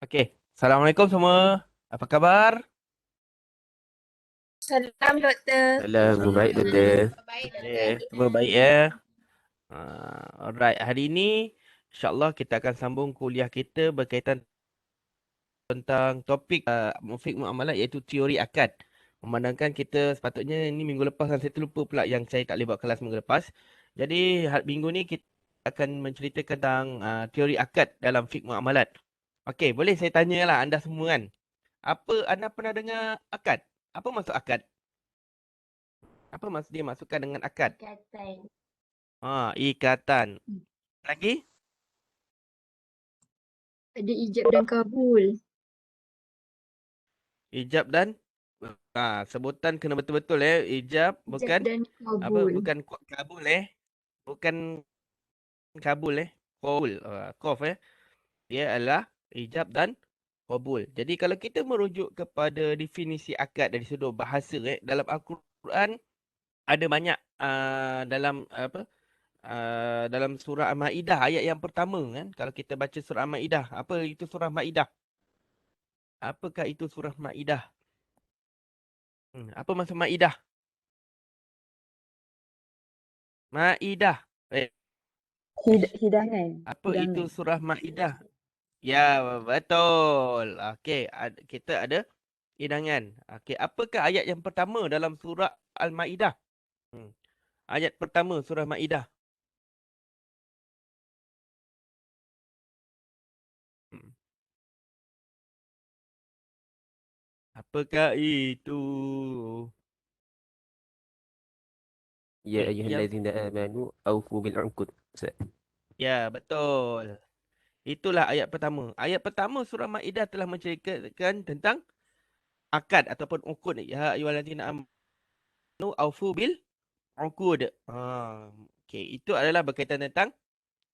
Okey. Assalamualaikum semua. Apa khabar? Salam doktor. Alah, baik doktor. Semua baik ya. Alright. Hari ini insya-Allah kita akan sambung kuliah kita berkaitan tentang topik fiqh muamalat iaitu teori akad. Memandangkan kita sepatutnya ini minggu lepas kan saya terlupa pula yang saya tak boleh buat kelas minggu lepas. Jadi minggu ni kita akan menceritakan tentang teori akad dalam fiqh muamalat. Okey, boleh saya tanyalah anda semua kan. Apa anda pernah dengar akad? Apa maksud akad? Apa maksud dia masukkan dengan akad? Ikatan. Ikatan. Lagi? Ada ijab dan kabul. Ijab dan sebutan kena betul-betul Ijab Ijab bukan dan apa? kabul. Bukan kabul Bukan kabul Qaul. Qaf Dia adalah ijab dan qabul. Jadi kalau kita merujuk kepada definisi akad dari sudut bahasa dalam Al-Quran ada banyak dalam apa? Dalam surah Al-Maidah ayat yang pertama kan. Kalau kita baca surah Al-Maidah, apa itu surah Maidah? Apakah itu surah Maidah? Apa maksud Maidah? Maidah. Hidangan. Apa itu surah Maidah? Ya, betul. Okey, kita ada hidangan. Okey, apakah ayat yang pertama dalam surah Al-Maidah? Hmm. Ayat pertama surah Maidah. Hmm. Apakah itu? Ya Okey, yang ayyuhallazina amanu aufu bil uqud. Ustaz. ya betul. Itulah ayat pertama. Ayat pertama surah Maidah telah menceritakan tentang akad ataupun uqud. Ya ayyuhallazina amanu aufu bil uqud. Okey, itu adalah berkaitan tentang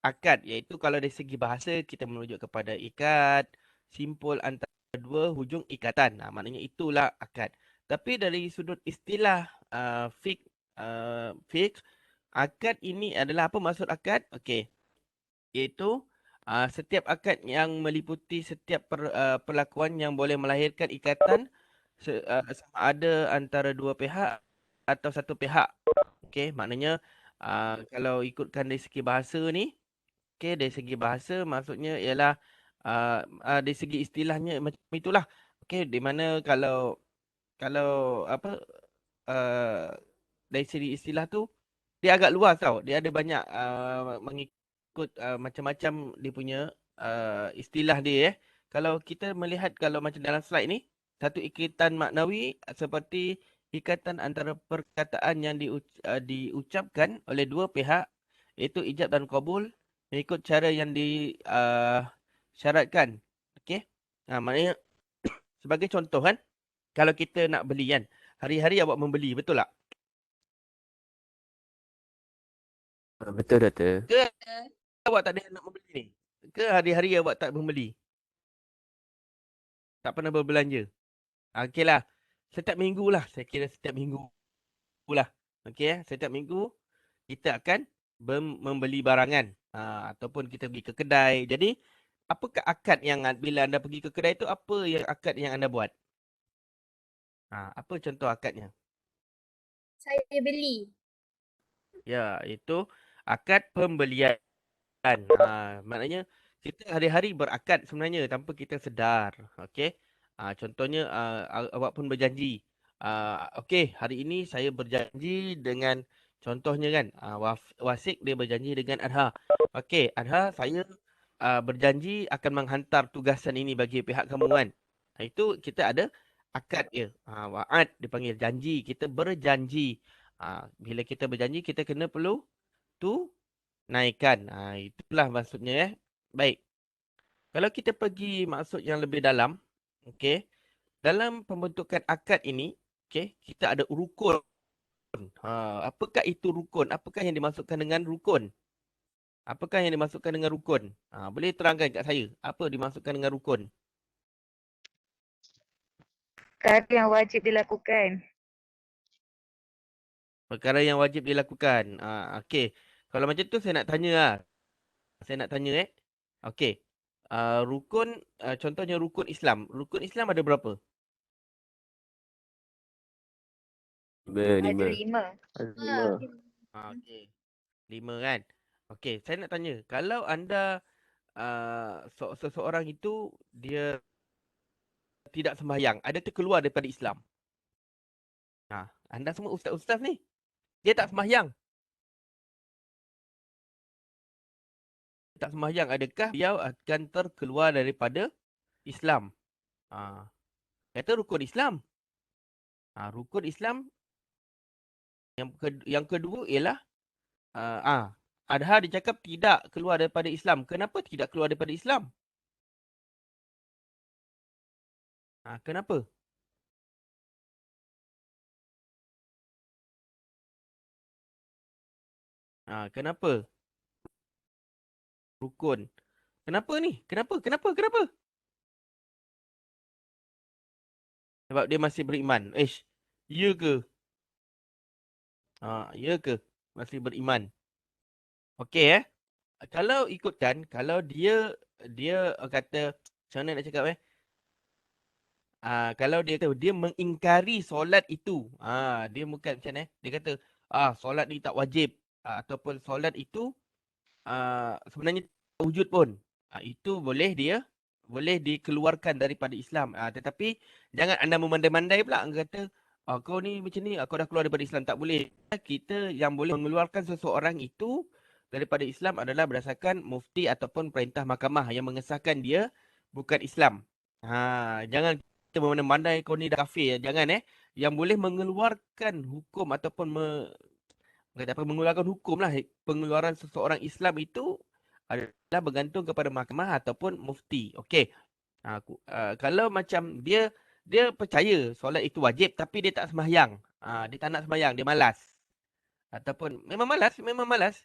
akad, iaitu kalau dari segi bahasa kita merujuk kepada ikat, simpul antara dua hujung ikatan. Maknanya itulah akad. Tapi dari sudut istilah fiqh, fiqh, akad ini adalah apa maksud akad? Okey, iaitu setiap akad yang meliputi setiap perlakuan yang boleh melahirkan ikatan sama ada antara dua pihak atau satu pihak. Okey, maknanya kalau ikutkan dari segi bahasa ni, okey, dari segi bahasa maksudnya ialah dari segi istilahnya macam itulah. Okey, di mana kalau apa uh, dari segi istilah tu dia agak luas tau. Dia ada banyak mengikut macam-macam dia punya istilah dia Kalau kita melihat kalau macam dalam slide ni, satu ikatan maknawi seperti ikatan antara perkataan yang diucapkan oleh dua pihak iaitu ijab dan qabul mengikut cara yang disyaratkan. Okey. Maknanya sebagai contoh kan, kalau kita nak beli kan, hari-hari awak membeli, betul tak? Betul doktor. Ke awak tak ada nak membeli ni? Ke hari-hari awak tak membeli? Tak pernah berbelanja? Okeylah. Setiap minggu lah. Saya kira setiap minggu lah. Okey setiap minggu kita akan membeli barangan. Ataupun kita pergi ke kedai. Jadi, apakah akad yang bila anda pergi ke kedai tu, apa yang akad yang anda buat? Apa contoh akadnya? Saya beli. Ya, itu akad pembelian. Maknanya kita hari-hari berakad sebenarnya tanpa kita sedar. Okey. Contohnya awak pun berjanji. Okey, hari ini saya berjanji dengan contohnya kan, Wasik dia berjanji dengan Adha. Okey, Adha saya berjanji akan menghantar tugasan ini bagi pihak kamu kan. Itu kita ada akad dia. Wa'ad dipanggil janji. Kita berjanji. Bila kita berjanji kita kena perlu tu naikkan. Itulah maksudnya Baik. Kalau kita pergi maksud yang lebih dalam, okey. Dalam pembentukan akad ini, okey, kita ada rukun. Apakah itu rukun? Apakah yang dimasukkan dengan rukun? Apakah yang dimasukkan dengan rukun? Boleh terangkan kat saya, apa dimasukkan dengan rukun? Perkara yang wajib dilakukan. Perkara yang wajib dilakukan. Okey. Kalau macam tu saya nak tanya lah. Saya nak tanya Okey. Rukun, contohnya rukun Islam. Rukun Islam ada berapa? Lima. Ada 5. Okey. 5 kan? Okey, saya nak tanya. Kalau anda seseorang itu dia tidak sembahyang, ada terkeluar daripada Islam. Anda semua ustaz-ustaz ni. Dia tak sembahyang. Tak sembahyang, adakah dia akan terkeluar daripada Islam? Kata rukun Islam. Rukun Islam yang kedua ialah Adha dia cakap tidak keluar daripada Islam. Kenapa tidak keluar daripada Islam? Kenapa? Kenapa? Rukun. Kenapa ni? Kenapa? Sebab dia masih beriman. Ya ke? Ya ke? Masih beriman. Okey Kalau ikutkan, kalau dia kata, macam mana nak cakap kalau dia kata dia mengingkari solat itu. Dia bukan macam mana dia kata, solat ni tak wajib. Ataupun solat itu sebenarnya tak wujud pun. Itu boleh dikeluarkan daripada Islam. Tetapi jangan anda memandai-mandai pula. Anda kata, kau ni macam ni, kau dah keluar daripada Islam. Tak boleh. Kita yang boleh mengeluarkan seseorang itu daripada Islam adalah berdasarkan mufti ataupun perintah mahkamah yang mengesahkan dia bukan Islam. Jangan kita memandai kau ni dah kafir. Jangan Yang boleh mengeluarkan hukum ataupun mengeluarkan hukum lah. Pengeluaran seseorang Islam itu adalah bergantung kepada mahkamah ataupun mufti. Okey. Kalau macam dia percaya solat itu wajib tapi dia tak sembahyang. Dia tak nak sembahyang, dia malas. Ataupun memang malas.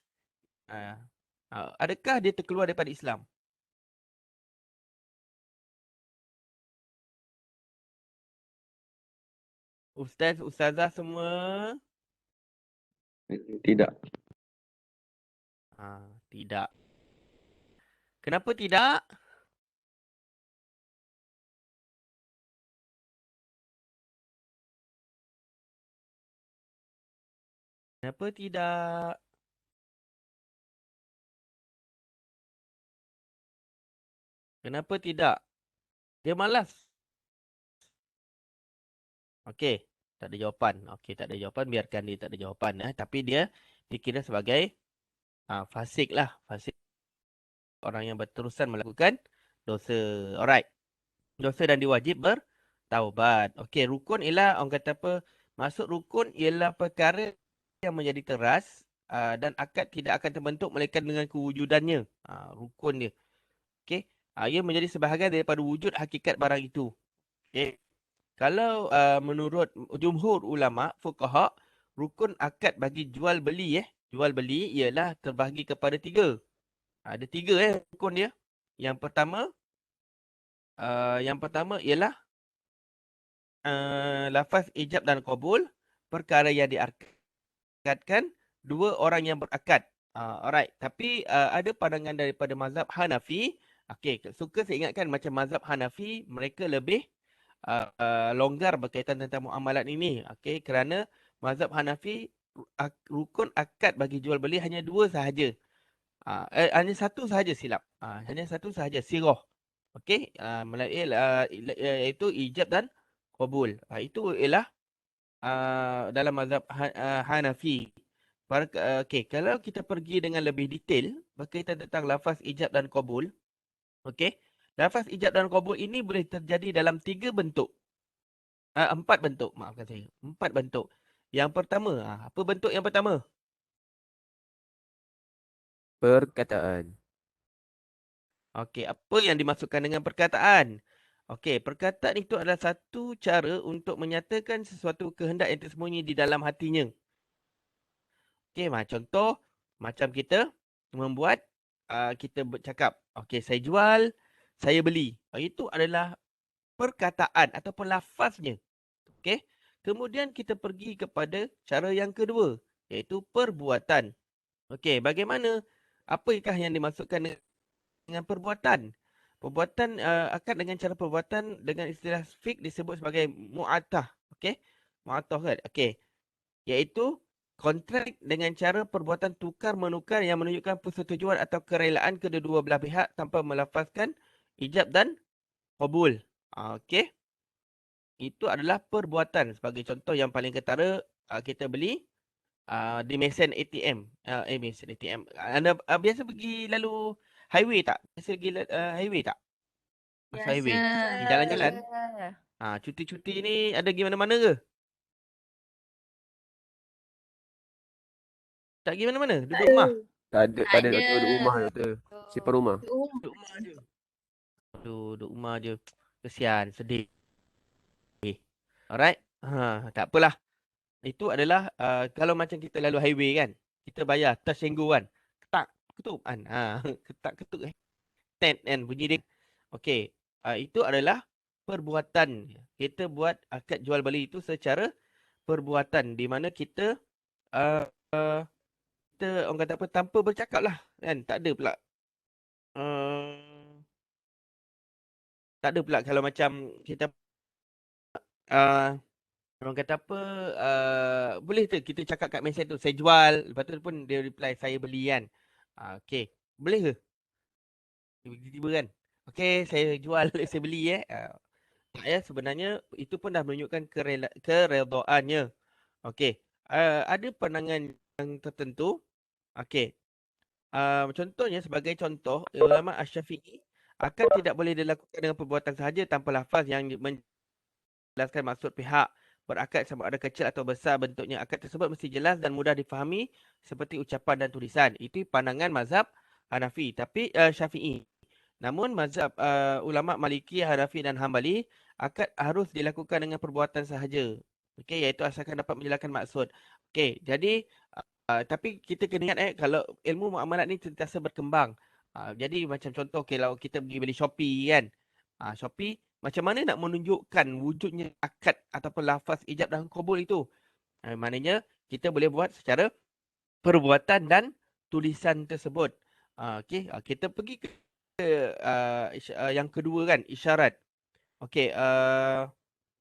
Adakah dia terkeluar daripada Islam? Ustaz, ustazah semua? Tidak. Tidak. Kenapa tidak? Kenapa tidak? Kenapa tidak? Dia malas. Okey, tak ada jawapan. Okey, tak ada jawapan, biarkan dia tak ada jawapan tapi dia dikira sebagai fasik lah. Fasik orang yang berterusan melakukan dosa. Alright. Dosa dan diwajib bertaubat. Okey, rukun ialah orang kata apa? Maksud rukun ialah perkara yang menjadi teras dan akad tidak akan terbentuk melainkan dengan kewujudannya. Rukun dia. Okey. Ia menjadi sebahagian daripada wujud hakikat barang itu. Okey. Kalau menurut jumhur ulama fuqaha, rukun akad bagi jual beli jual beli ialah terbahagi kepada 3. Ada 3 rukun dia. Yang pertama ialah lafaz ijab dan qabul, perkara yang diakadkan 2 orang yang berakad. Alright, tapi ada pandangan daripada mazhab Hanafi. Okey, suka saya ingatkan macam mazhab Hanafi, mereka lebih longgar berkaitan tentang muamalat ini. Okey, kerana mazhab Hanafi rukun akad bagi jual beli hanya 2 sahaja. Hanya 1 sahaja silap. Hanya 1 sahaja sirah. Okey, iaitu ijab dan qabul. Itu ialah dalam mazhab Hanafi. Okey, kalau kita pergi dengan lebih detail berkaitan tentang lafaz ijab dan qabul. Okey. Lafaz ijab dan qabul ini boleh terjadi dalam 3 bentuk. 4 bentuk, maafkan saya. 4 bentuk. Yang pertama, apa bentuk yang pertama? Perkataan. Okey, apa yang dimaksudkan dengan perkataan? Okey, perkataan itu adalah satu cara untuk menyatakan sesuatu kehendak yang tersembunyi di dalam hatinya. Okey, contoh macam kita membuat kita bercakap, okey, saya jual, saya beli. Itu adalah perkataan ataupun lafaznya. Okey. Kemudian kita pergi kepada cara yang kedua, iaitu perbuatan. Okey, bagaimana? Apakah yang dimaksudkan dengan perbuatan? Perbuatan akad dengan cara perbuatan dengan istilah fiqh disebut sebagai mu'atah. Okey? Mu'atah kan? Okey. Iaitu kontrak dengan cara perbuatan tukar menukar yang menunjukkan persetujuan atau kerelaan kedua-dua belah pihak tanpa melafazkan ijab dan qabul. Okey. Itu adalah perbuatan. Sebagai contoh yang paling ketara, kita beli di mesin ATM. Mesin ATM. Anda biasa pergi lalu highway tak? Biasa pergi highway tak? Masuk Biasa. highway. Di jalan-jalan. Cuti-cuti ni ada pergi mana-mana ke? Tak pergi mana-mana? Tak Duduk ada. rumah? Tak ada, Tak tak ada ada. doktor, duduk rumah je doktor. Simpan rumah. Duduk rumah je. Aduh, duduk rumah je. Kesian, sedih. Alright. Tak apalah. Itu adalah kalau macam kita lalu highway kan. Kita bayar tersenggol kan. Ketak, ketuk kan. Ketak, ketuk tet kan bunyi dia. Okey. Itu adalah perbuatan. Kita buat akad jual beli itu secara perbuatan di mana kita uh, uh, kita orang kata apa tanpa bercakap lah kan. Tak ada pula tak ada pula kalau macam kita uh, orang kata apa boleh tu kita cakap kat mesej tu saya jual, lepas tu pun dia reply saya beli kan. Okey, boleh ke tiba-tiba kan, okey saya jual saya beli tak ya, sebenarnya itu pun dah menunjukkan keredaannya. Okey, ada pandangan yang tertentu. Okey, contohnya sebagai contoh ulama Asy-Syafi'i akan tidak boleh dilakukan dengan perbuatan sahaja tanpa lafaz yang menjelaskan maksud pihak berakad sama ada kecil atau besar bentuknya. Akad tersebut mesti jelas dan mudah difahami seperti ucapan dan tulisan. Itu pandangan mazhab Hanafi, tapi Syafi'i. Namun mazhab ulama Maliki, Hanafi dan Hambali akad harus dilakukan dengan perbuatan sahaja. Okey, iaitu asalkan dapat menjelaskan maksud. Okey, jadi tapi kita kena ingat kalau ilmu muamalat ni sentiasa berkembang. Jadi macam contoh kalau kita pergi beli Shopee kan. Shopee macam mana nak menunjukkan wujudnya akad ataupun lafaz ijab dan qabul itu. Maknanya kita boleh buat secara perbuatan dan tulisan tersebut. Okey, kita pergi ke yang kedua kan, isyarat. Okey,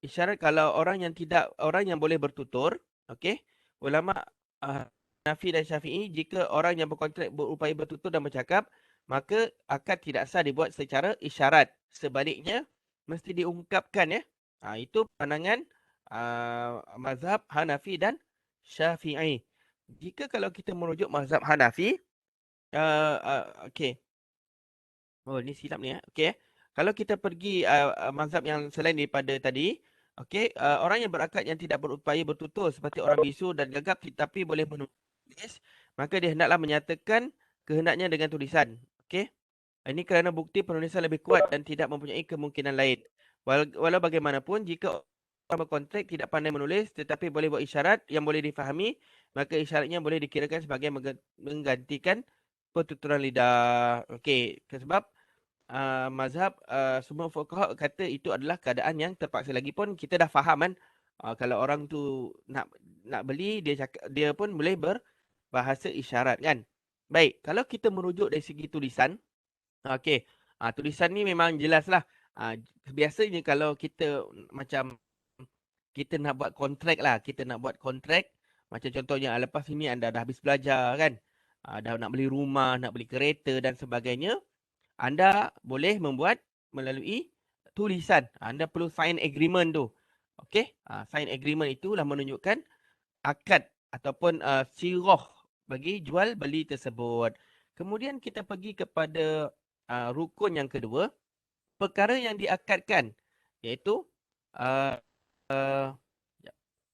isyarat kalau orang yang boleh bertutur, okey. Ulama Hanafi dan Syafi'i, jika orang yang berkontrak berupaya bertutur dan bercakap, maka akad tidak sah dibuat secara isyarat. Sebaliknya, mesti diungkapkan ya. Itu pandangan mazhab Hanafi dan Syafi'i. Jika kalau kita merujuk mazhab Hanafi, okey. Oh, ni silap ni okey. Kalau kita pergi mazhab yang selain daripada tadi, okey, orang yang berakad yang tidak berupaya bertutur seperti orang bisu dan gagap tetapi boleh menulis, maka dia hendaklah menyatakan kehendaknya dengan tulisan. Okey. Ini kerana bukti penulisan lebih kuat dan tidak mempunyai kemungkinan lain. Walau bagaimanapun, jika orang berkontrak tidak pandai menulis tetapi boleh buat isyarat yang boleh difahami, maka isyaratnya boleh dikirakan sebagai menggantikan pertuturan lidah. Okey, sebab mazhab semua fuqaha kata itu adalah keadaan yang terpaksa. Lagipun kita dah faham kan, kalau orang tu nak beli, dia pun boleh berbahasa isyarat kan. Baik, kalau kita merujuk dari segi tulisan, okey, tulisan ni memang jelas lah. Biasanya kalau kita macam kita nak buat kontrak lah, kita nak buat kontrak macam contohnya lepas ini anda dah habis belajar kan, dah nak beli rumah, nak beli kereta dan sebagainya, anda boleh membuat melalui tulisan. Anda perlu sign agreement tu. Okey? Sign agreement itulah menunjukkan akad ataupun sirah bagi jual beli tersebut. Kemudian kita pergi kepada rukun yang kedua, perkara yang diakadkan, iaitu uh,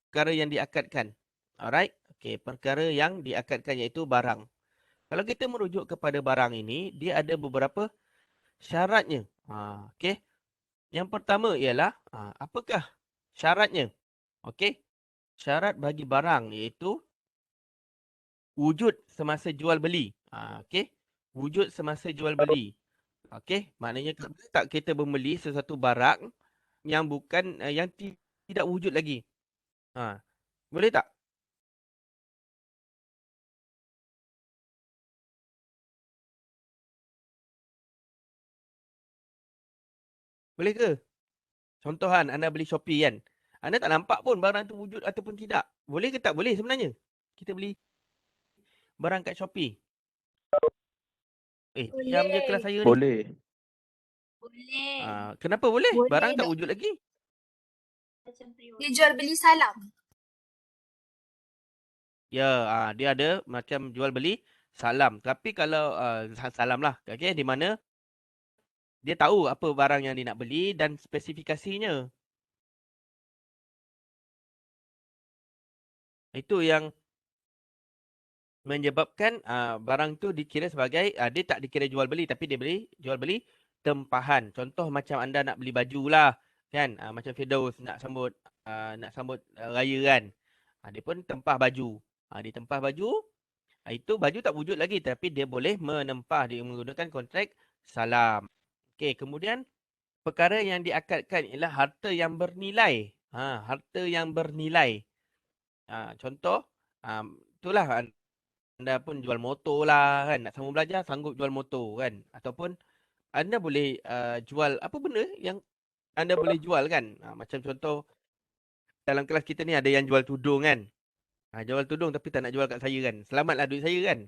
perkara yang diakadkan. Alright? Okey, perkara yang diakadkan iaitu barang. Kalau kita merujuk kepada barang ini, dia ada beberapa syaratnya. Okey. Yang pertama ialah apakah syaratnya? Okey. Syarat bagi barang iaitu wujud semasa jual beli. Okey. Wujud semasa jual beli. Okey. Maknanya tak kita membeli sesuatu barang yang bukan yang tidak wujud lagi. Boleh tak? Boleh ke? Contoh kan, anda beli Shopee kan. Anda tak nampak pun barang tu wujud ataupun tidak. Boleh ke tak boleh sebenarnya? Kita beli barang kat Shopee. Diam je kelas Boleh. saya ni. Boleh. Boleh. Kenapa boleh? Boleh, Barang tak Dok. wujud lagi. Dia jual beli salam. Ya, dia ada macam jual beli salam. Tapi kalau salam lah, okay, di mana dia tahu apa barang yang dia nak beli dan spesifikasinya. Itu yang menyebabkan barang tu dikira sebagai dia tak dikira jual beli tapi dia jual beli tempahan. Contoh macam anda nak beli baju lah kan, macam Firdaus nak sambut raya kan. Dia pun tempah baju. Dia tempah baju, itu baju tak wujud lagi tapi dia boleh menempah, dia menggunakan kontrak salam. Okey, kemudian perkara yang diakadkan ialah harta yang bernilai. Harta yang bernilai. Contoh, itulah anda pun jual motor lah kan. Nak sambung belajar, sanggup jual motor kan. Ataupun anda boleh jual apa benda yang anda boleh jual kan. Macam contoh, dalam kelas kita ni ada yang jual tudung kan. Jual tudung tapi tak nak jual kat saya kan. Selamatlah duit saya kan.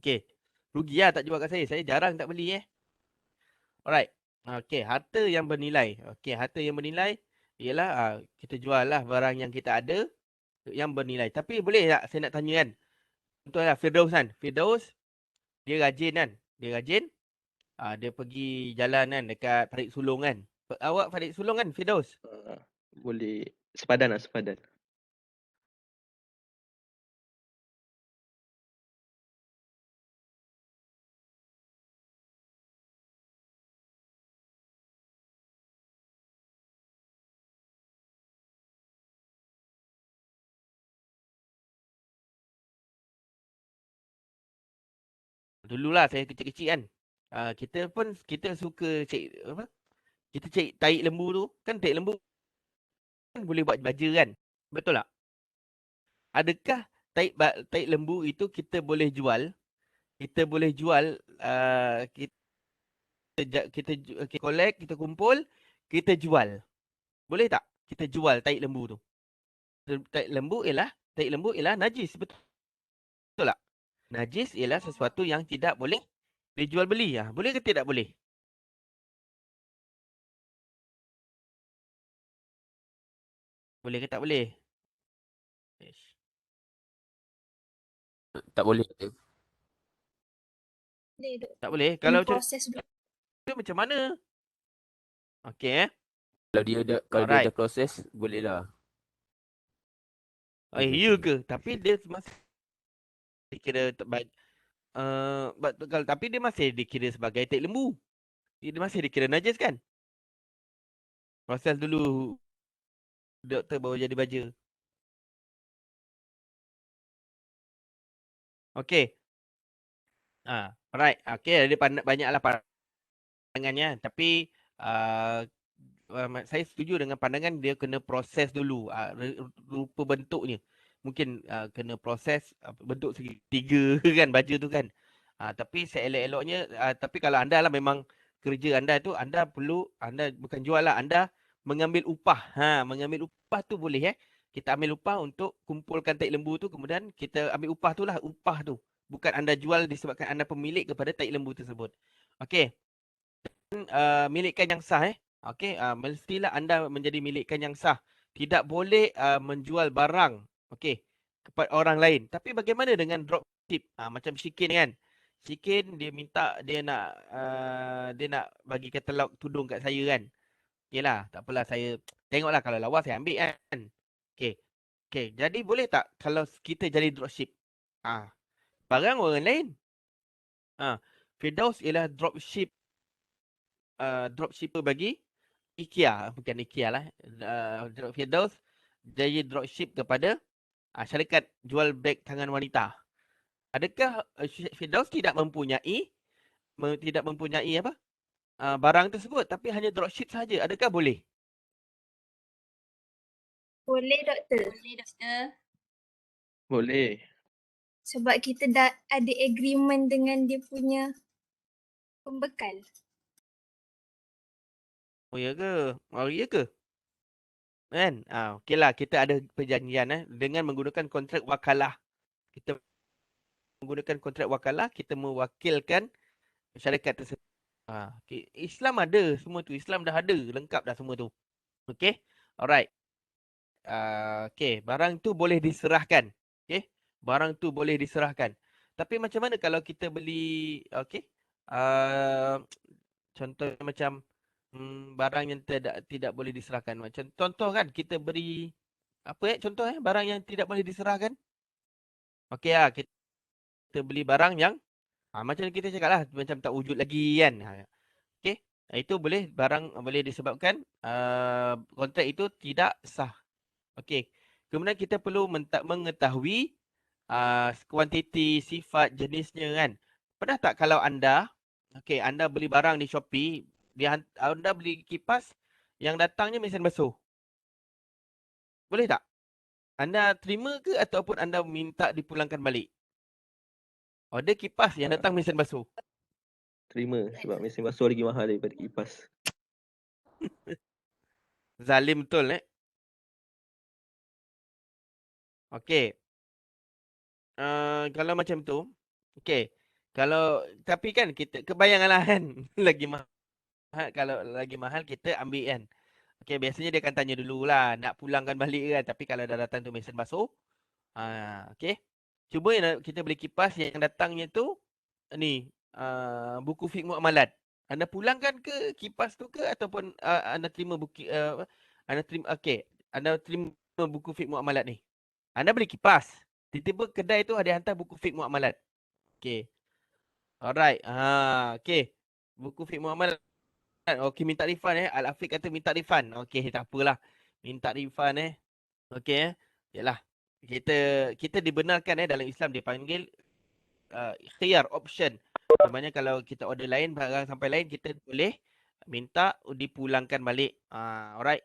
Okey. Rugi lah tak jual kat saya. Saya jarang tak beli Alright. Okey, harta yang bernilai. Okey, harta yang bernilai ialah kita jual lah barang yang kita ada yang bernilai. Tapi boleh tak saya nak tanya kan. Contohlah Firdaus kan. Firdaus dia rajin kan. Dia rajin. Dia pergi jalan kan dekat Parit Sulong kan. Awak Parit Sulong kan Firdaus? Boleh. Sepadan lah, sepadan. Dululah saya kecil-kecil kan. Kita suka cek apa? Kita cek tahi lembu tu. Kan tahi lembu kan boleh buat baja kan. Betul tak? Adakah tahi lembu itu kita boleh jual? Kita boleh jual kita collect, kita kumpul, kita jual. Boleh tak? Kita jual tahi lembu tu. Tahi lembu ialah najis, betul tak? Najis ialah sesuatu yang tidak boleh dijual beli. Boleh ke tidak boleh? Boleh ke tak boleh? Yes. Tak boleh. Boleh, Dok. Tak boleh. Kena Kalau macam proses dulu. tu macam mana? Okey Kalau dia Alright. dah proses, boleh lah. Ya ke? Tapi dia masih dikira tapi dia masih dikira sebagai tahi lembu. Dia masih dikira najis kan? Proses dulu doktor baru jadi baja. Okey. Alright. Okey, ada banyaklah pandangannya. Tapi saya setuju dengan pandangan dia kena proses dulu rupa bentuknya. Mungkin kena proses bentuk segitiga kan baju tu kan. Tapi seelok-eloknya tapi kalau anda lah memang kerja anda tu anda bukan jual lah, anda mengambil upah. Mengambil upah tu boleh Kita ambil upah untuk kumpulkan tahi lembu tu, kemudian kita ambil upah tu lah, upah tu. Bukan anda jual disebabkan anda pemilik kepada tahi lembu tersebut. Okey. Milikkan yang sah Okey, mestilah anda menjadi milikkan yang sah. Tidak boleh menjual barang okey kepada orang lain. Tapi bagaimana dengan dropship? Macam Shikin kan. Shikin dia minta dia nak bagi katalog tudung kat saya kan. Okeylah, tak apalah saya tengoklah kalau lawa saya ambil kan. Okey. Okey, jadi boleh tak kalau kita jadi dropship? Barang orang lain. Firdaus ialah dropshipper bagi IKEA, bukan IKEA lah. Firdaus jadi dropship kepada syarikat jual beg tangan wanita. Adakah Firdaus tidak mempunyai apa barang tersebut tapi hanya dropship saja? Adakah boleh? Boleh, Doktor. Boleh, Doktor. Boleh. Sebab kita dah ada agreement dengan dia punya pembekal. Oh ya ke? Oh ya ke? Kan? Okeylah, kita ada perjanjian dengan menggunakan kontrak wakalah. Kita menggunakan kontrak wakalah, kita mewakilkan masyarakat tersebut. Okay. Islam ada semua tu. Islam dah ada, lengkap dah semua tu. Okey. Alright. Okey, barang tu boleh diserahkan. Okey. Barang tu boleh diserahkan. Tapi macam mana kalau kita beli, okey? Contoh macam barang yang tidak boleh diserahkan. Macam contoh kan kita beri apa contoh barang yang tidak boleh diserahkan. Okey kita beli barang yang macam kita cakap lah macam tak wujud lagi kan. Okey. Itu boleh barang boleh disebabkan kontrak itu tidak sah. Okey. Kemudian kita perlu mengetahui kuantiti, sifat, jenisnya kan. Pernah tak kalau anda anda beli barang di Shopee, anda beli kipas yang datangnya mesin basuh. Boleh tak? Anda terima ke ataupun anda minta dipulangkan balik? Order kipas yang datang mesin basuh. Terima sebab mesin basuh lagi mahal daripada kipas. Zalim betul Okey. Kalau macam tu, okey. Tapi kan kita kebayanganlah kan lagi mahal, kalau lagi mahal kita ambil kan. Okey, biasanya dia akan tanya dululah nak pulangkan balik kan, tapi kalau dah datang tu mesin basuh, okey. Cuba kita beli kipas yang datangnya tu ni buku fik muamalat. Anda pulangkan ke kipas tu ke ataupun anda terima buku anda terima anda terima buku fik muamalat ni. Anda beli kipas, tiba-tiba kedai tu ada hantar buku fik muamalat. Okey. Alright. Okey. Buku fik muamalat. Okey, minta refund Al-Afiq kata minta refund. Okey, tak apalah. Minta refund Okey Yalah. Kita dibenarkan dalam Islam dipanggil khiyar option. Namanya kalau kita order lain, barang sampai lain, kita boleh minta dipulangkan balik. Alright.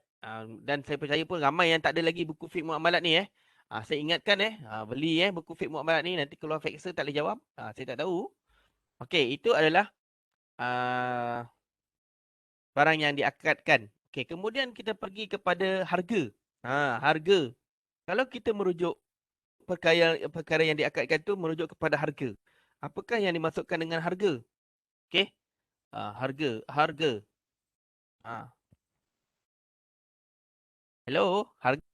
Dan saya percaya pun ramai yang tak ada lagi buku fik muamalat ni saya ingatkan beli buku fik muamalat ni, nanti keluar faxer tak boleh jawab. Saya tak tahu. Okey, itu adalah barang yang diakadkan. Okey, kemudian kita pergi kepada harga. Harga. Kalau kita merujuk perkara yang diakadkan tu merujuk kepada harga. Apakah yang dimaksudkan dengan harga? Okey. Harga. Hello, harga.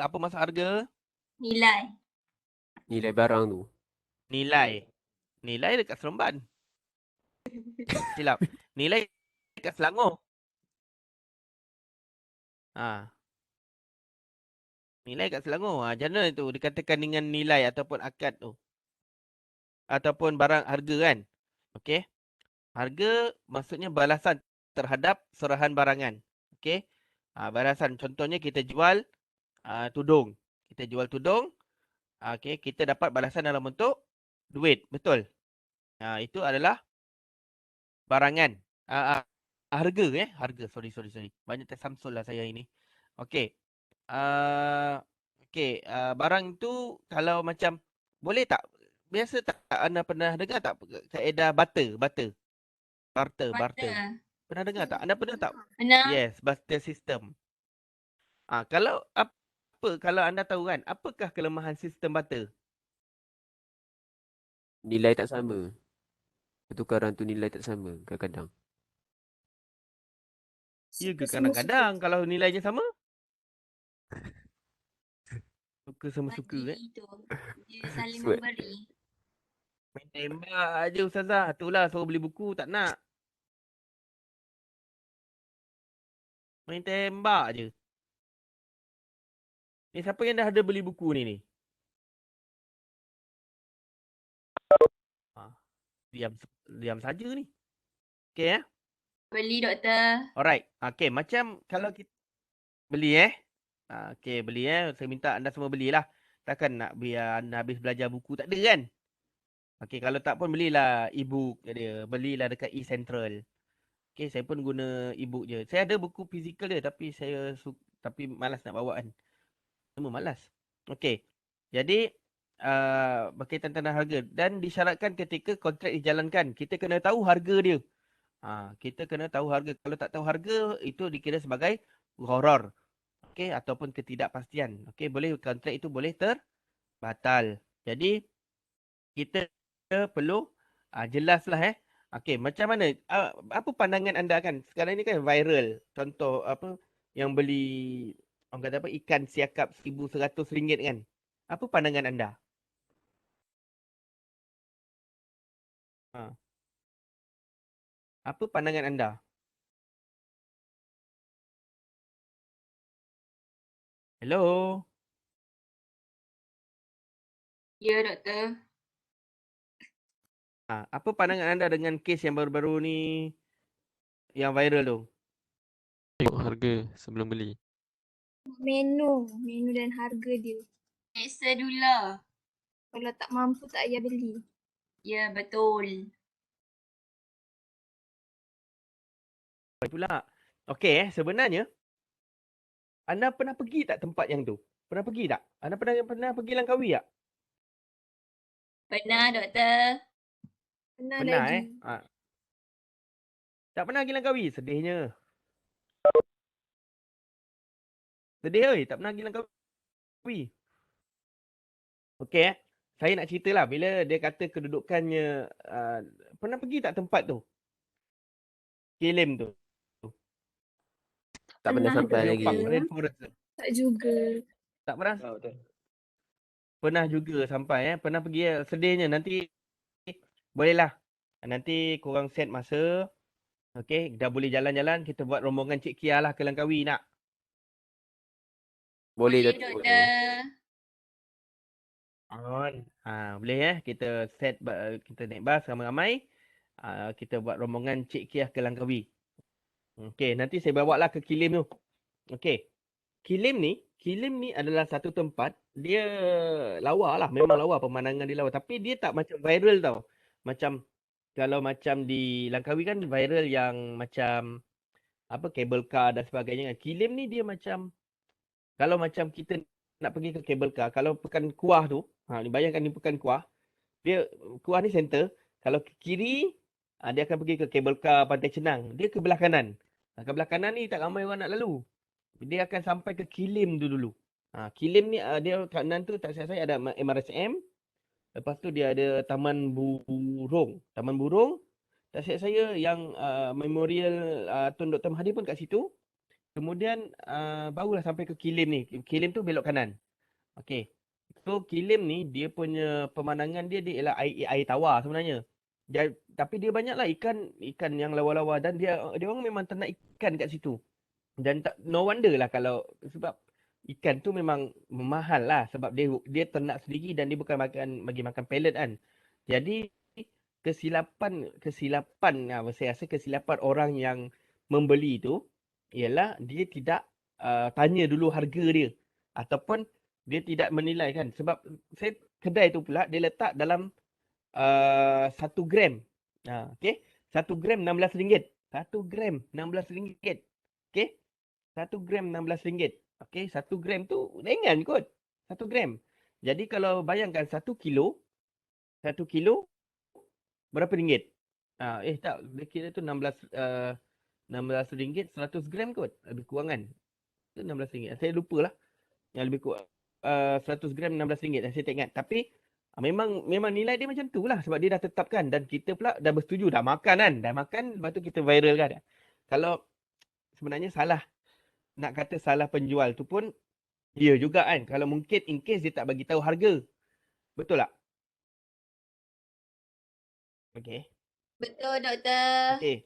Apa maksud harga? Nilai. Nilai barang tu. Nilai dekat Seremban. Silap. Nilai dekat Selangor. Nilai kat Selangor. Macam mana tu dikatakan dengan nilai ataupun akad tu? Ataupun barang harga kan? Okey. Harga maksudnya balasan terhadap serahan barangan. Okey. Balasan contohnya kita jual tudung. Kita jual tudung. Okey, kita dapat balasan dalam bentuk duit. Betul. Itu adalah barangan. Harga harga. Sorry. Banyak tersamsul lah saya ini. Okey. Barang tu kalau macam boleh tak? Biasa tak anda pernah dengar tak kaedah barter? Barter. Pernah dengar tak? Anda pernah tak? Benar. Yes, barter system. Kalau anda tahu kan, apakah kelemahan sistem barter? Nilai tak sama. Pertukaran tu nilai tak sama kadang-kadang. Ya ke kadang-kadang kalau nilainya sama? Suka sama suka Bagi tu. Dia saling Sebab- memberi. Main tembak je Ustazah. Itulah suruh beli buku tak nak. Main tembak je. Ni siapa yang dah ada beli buku ni? Diam saja ni. Okey Beli doktor. Alright. Okey, macam kalau kita beli Okey, beli Saya minta anda semua belilah. Takkan nak biar anda habis belajar buku tak ada kan? Okey, kalau tak pun belilah e-book dia. Belilah dekat e-Central. Okey, saya pun guna e-book je. Saya ada buku fizikal dia tapi tapi malas nak bawa kan. Semua malas. Okey. Jadi berkaitan tentang harga dan disyaratkan ketika kontrak dijalankan, kita kena tahu harga dia. Kita kena tahu harga. Kalau tak tahu harga, itu dikira sebagai gharar. Okey, ataupun ketidakpastian. Okey, boleh kontrak itu boleh terbatal. Jadi kita perlu jelaslah Okey, macam mana apa pandangan anda kan? Sekarang ni kan viral. Contoh apa yang beli orang kata apa ikan siakap RM1,100 kan. Apa pandangan anda? Ha. Apa pandangan anda? Hello. Ya, doktor. Apa pandangan anda dengan kes yang baru-baru ni yang viral tu? Tengok harga sebelum beli. Menu dan harga dia. Periksa dulu lah. Kalau tak mampu tak payah beli. Ya, betul. Pula. Okey sebenarnya anda pernah pergi tak tempat yang tu? Pernah pergi tak? Anda pernah pergi Langkawi tak? Pernah, doktor. Pernah Pernah lagi. Tak pernah pergi Langkawi, sedihnya. Sedih oi, tak pernah pergi Langkawi. Okey saya nak ceritalah bila dia kata kedudukannya pernah pergi tak tempat tu? Kilim tu. Tak pernah Pernah sampai ada. lagi. Park Rainforest tu. Tak juga. Tak pernah? Betul. Pernah juga sampai Pernah pergi sedihnya nanti bolehlah. Nanti korang set masa. Okey, dah boleh jalan-jalan, kita buat rombongan Cik Kia lah ke Langkawi nak. Boleh Boleh, Datuk. doktor. On. Boleh kita set kita naik bas ramai-ramai. Kita buat rombongan Cik Kia ke Langkawi. Okey, nanti saya bawa lah ke Kilim tu. Okey. Kilim ni adalah satu tempat, dia lawa lah, memang lawa, pemandangan dia lawa. Tapi dia tak macam viral tau. Macam, kalau macam di Langkawi kan viral yang macam, apa, cable car dan sebagainya kan. Kilim ni dia macam, kalau macam kita nak pergi ke cable car, kalau Pekan Kuah tu, bayangkan ni Pekan Kuah, dia, Kuah ni center, kalau ke kiri, dia akan pergi ke cable car Pantai Cenang. Dia ke belah kanan. Ke belah kanan ni tak ramai orang nak lalu. Dia akan sampai ke Kilim tu dulu. Kilim ni dia kanan tu tak silap saya ada MRSM. Lepas tu dia ada Taman Burung. Taman Burung. Tak silap saya yang memorial Tun Dr. Mahathir pun kat situ. Kemudian barulah sampai ke Kilim ni. Kilim tu belok kanan. Okey. So Kilim ni dia punya pemandangan dia ialah air tawar sebenarnya. Tapi dia banyaklah ikan yang lawa-lawa dan dia orang memang ternak ikan kat situ. Dan no wonder lah kalau sebab ikan tu memang mahal lah sebab dia ternak sendiri dan dia bukan bagi makan pellet kan. Jadi kesilapan saya rasa kesilapan orang yang membeli tu ialah dia tidak tanya dulu harga dia ataupun dia tidak menilai kan sebab kedai tu pula dia letak dalam 1 gram. Okey. 1 gram RM16. 1 gram RM16. Okey. 1 gram RM16. Okey, 1 gram tu ringan kot. 1 gram. Jadi kalau bayangkan 1 kilo berapa ringgit? Tak, dia kira tu RM16 100 gram kot. Lebih kurang kan? Tu RM16. Saya lupalah. Yang lebih kurang 100 gram RM16. Saya tak ingat. Tapi memang nilai dia macam tu lah sebab dia dah tetapkan dan kita pula dah bersetuju dah makan kan. Dah makan lepas tu kita viral kan. Kalau sebenarnya salah nak kata salah penjual tu pun ya juga kan. Kalau mungkin in case dia tak bagi tahu harga. Betul tak? Okey. Betul, doktor. Okey.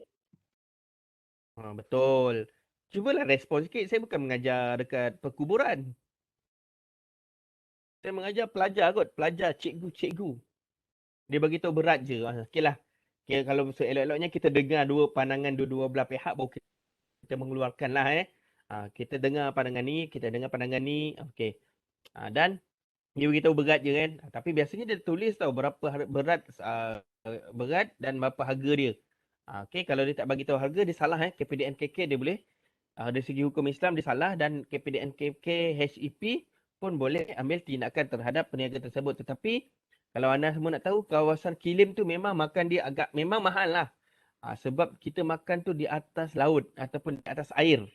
Betul. Cubalah respon sikit. Saya bukan mengajar dekat perkuburan. Saya mengajar pelajar kot. Pelajar, cikgu. Dia bagi tahu berat je. Okeylah. Okay, kalau elok-eloknya kita dengar pandangan dua belah pihak baru kita mengeluarkan lah kita dengar pandangan ni, okey. Dan dia beritahu berat je kan. Tapi biasanya dia tulis tahu berapa berat dan berapa harga dia. Okey, kalau dia tak bagi tahu harga dia salah KPDNKK dia boleh dari segi hukum Islam dia salah dan KPDNKK HEP pun boleh ambil tindakan terhadap peniaga tersebut. Tetapi kalau anda semua nak tahu kawasan Kilim tu memang makan dia memang mahal lah. Sebab kita makan tu di atas laut ataupun di atas air.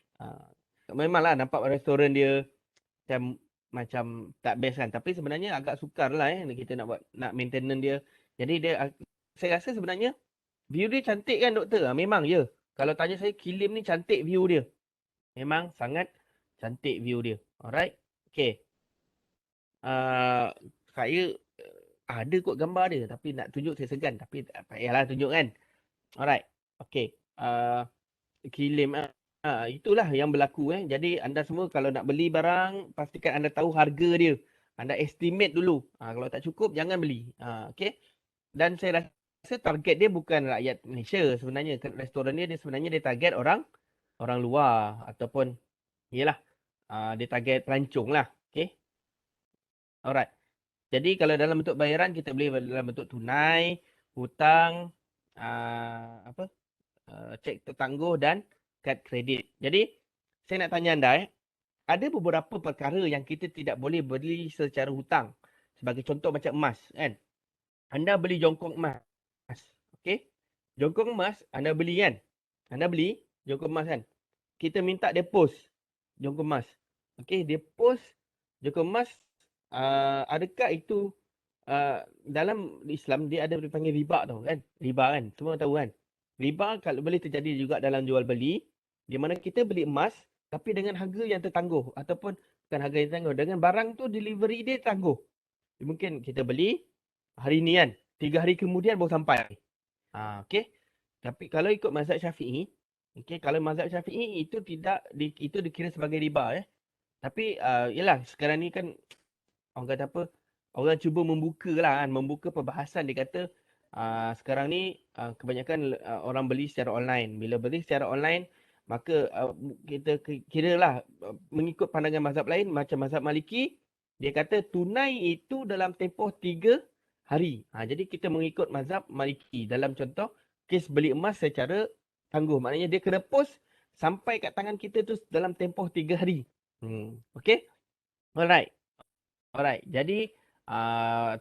Memanglah nampak restoran dia macam tak best kan. Tapi sebenarnya agak sukar lah kita nak maintenance dia. Jadi saya rasa sebenarnya view dia cantik kan doktor? Memang je. Kalau tanya saya, Kilim ni cantik view dia. Memang sangat cantik view dia. Alright. Okay. Saya ada kot gambar dia. Tapi nak tunjuk saya segan. Tapi tak payahlah tunjuk kan. Alright. Okay. Kilim. Itulah yang berlaku. Jadi anda semua kalau nak beli barang, pastikan anda tahu harga dia. Anda estimate dulu. Kalau tak cukup, jangan beli. Okay. Dan saya rasa target dia bukan rakyat Malaysia sebenarnya. Restoran dia sebenarnya dia target orang luar. Ataupun, yelah, dia target pelancong lah. Okay. Alright. Jadi kalau dalam bentuk bayaran, kita boleh dalam bentuk tunai, hutang, cek tertangguh dan kad kredit. Jadi, saya nak tanya anda, ada beberapa perkara yang kita tidak boleh beli secara hutang. Sebagai contoh macam emas, kan? Anda beli jongkong emas. Okey? Jongkong emas, anda beli kan? Anda beli jongkong emas kan? Kita minta depos jongkong emas. Okey, depos jongkong emas, adakah itu dalam Islam dia ada dipanggil riba tau kan? Riba kan? Semua tahu kan? Riba kalau boleh terjadi juga dalam jual beli, di mana kita beli emas tapi dengan harga yang tertangguh ataupun bukan harga yang tertangguh, dengan barang tu delivery dia tangguh. Mungkin kita beli hari ni kan, 3 hari kemudian baru sampai. Okey. Tapi kalau ikut mazhab Syafi'i, kalau mazhab Syafi'i itu itu dikira sebagai riba Tapi yalah sekarang ni kan orang kata apa? Orang cuba membuka lah kan, membuka perbahasan. Dia kata sekarang ni kebanyakan orang beli secara online. Bila beli secara online, maka kita kira lah mengikut pandangan mazhab lain macam mazhab Maliki, dia kata tunai itu dalam tempoh 3 hari. Jadi kita mengikut mazhab Maliki. Dalam contoh, kes beli emas secara tangguh. Maknanya dia kena post sampai kat tangan kita tu dalam tempoh 3 hari. Okay? Alright. Jadi,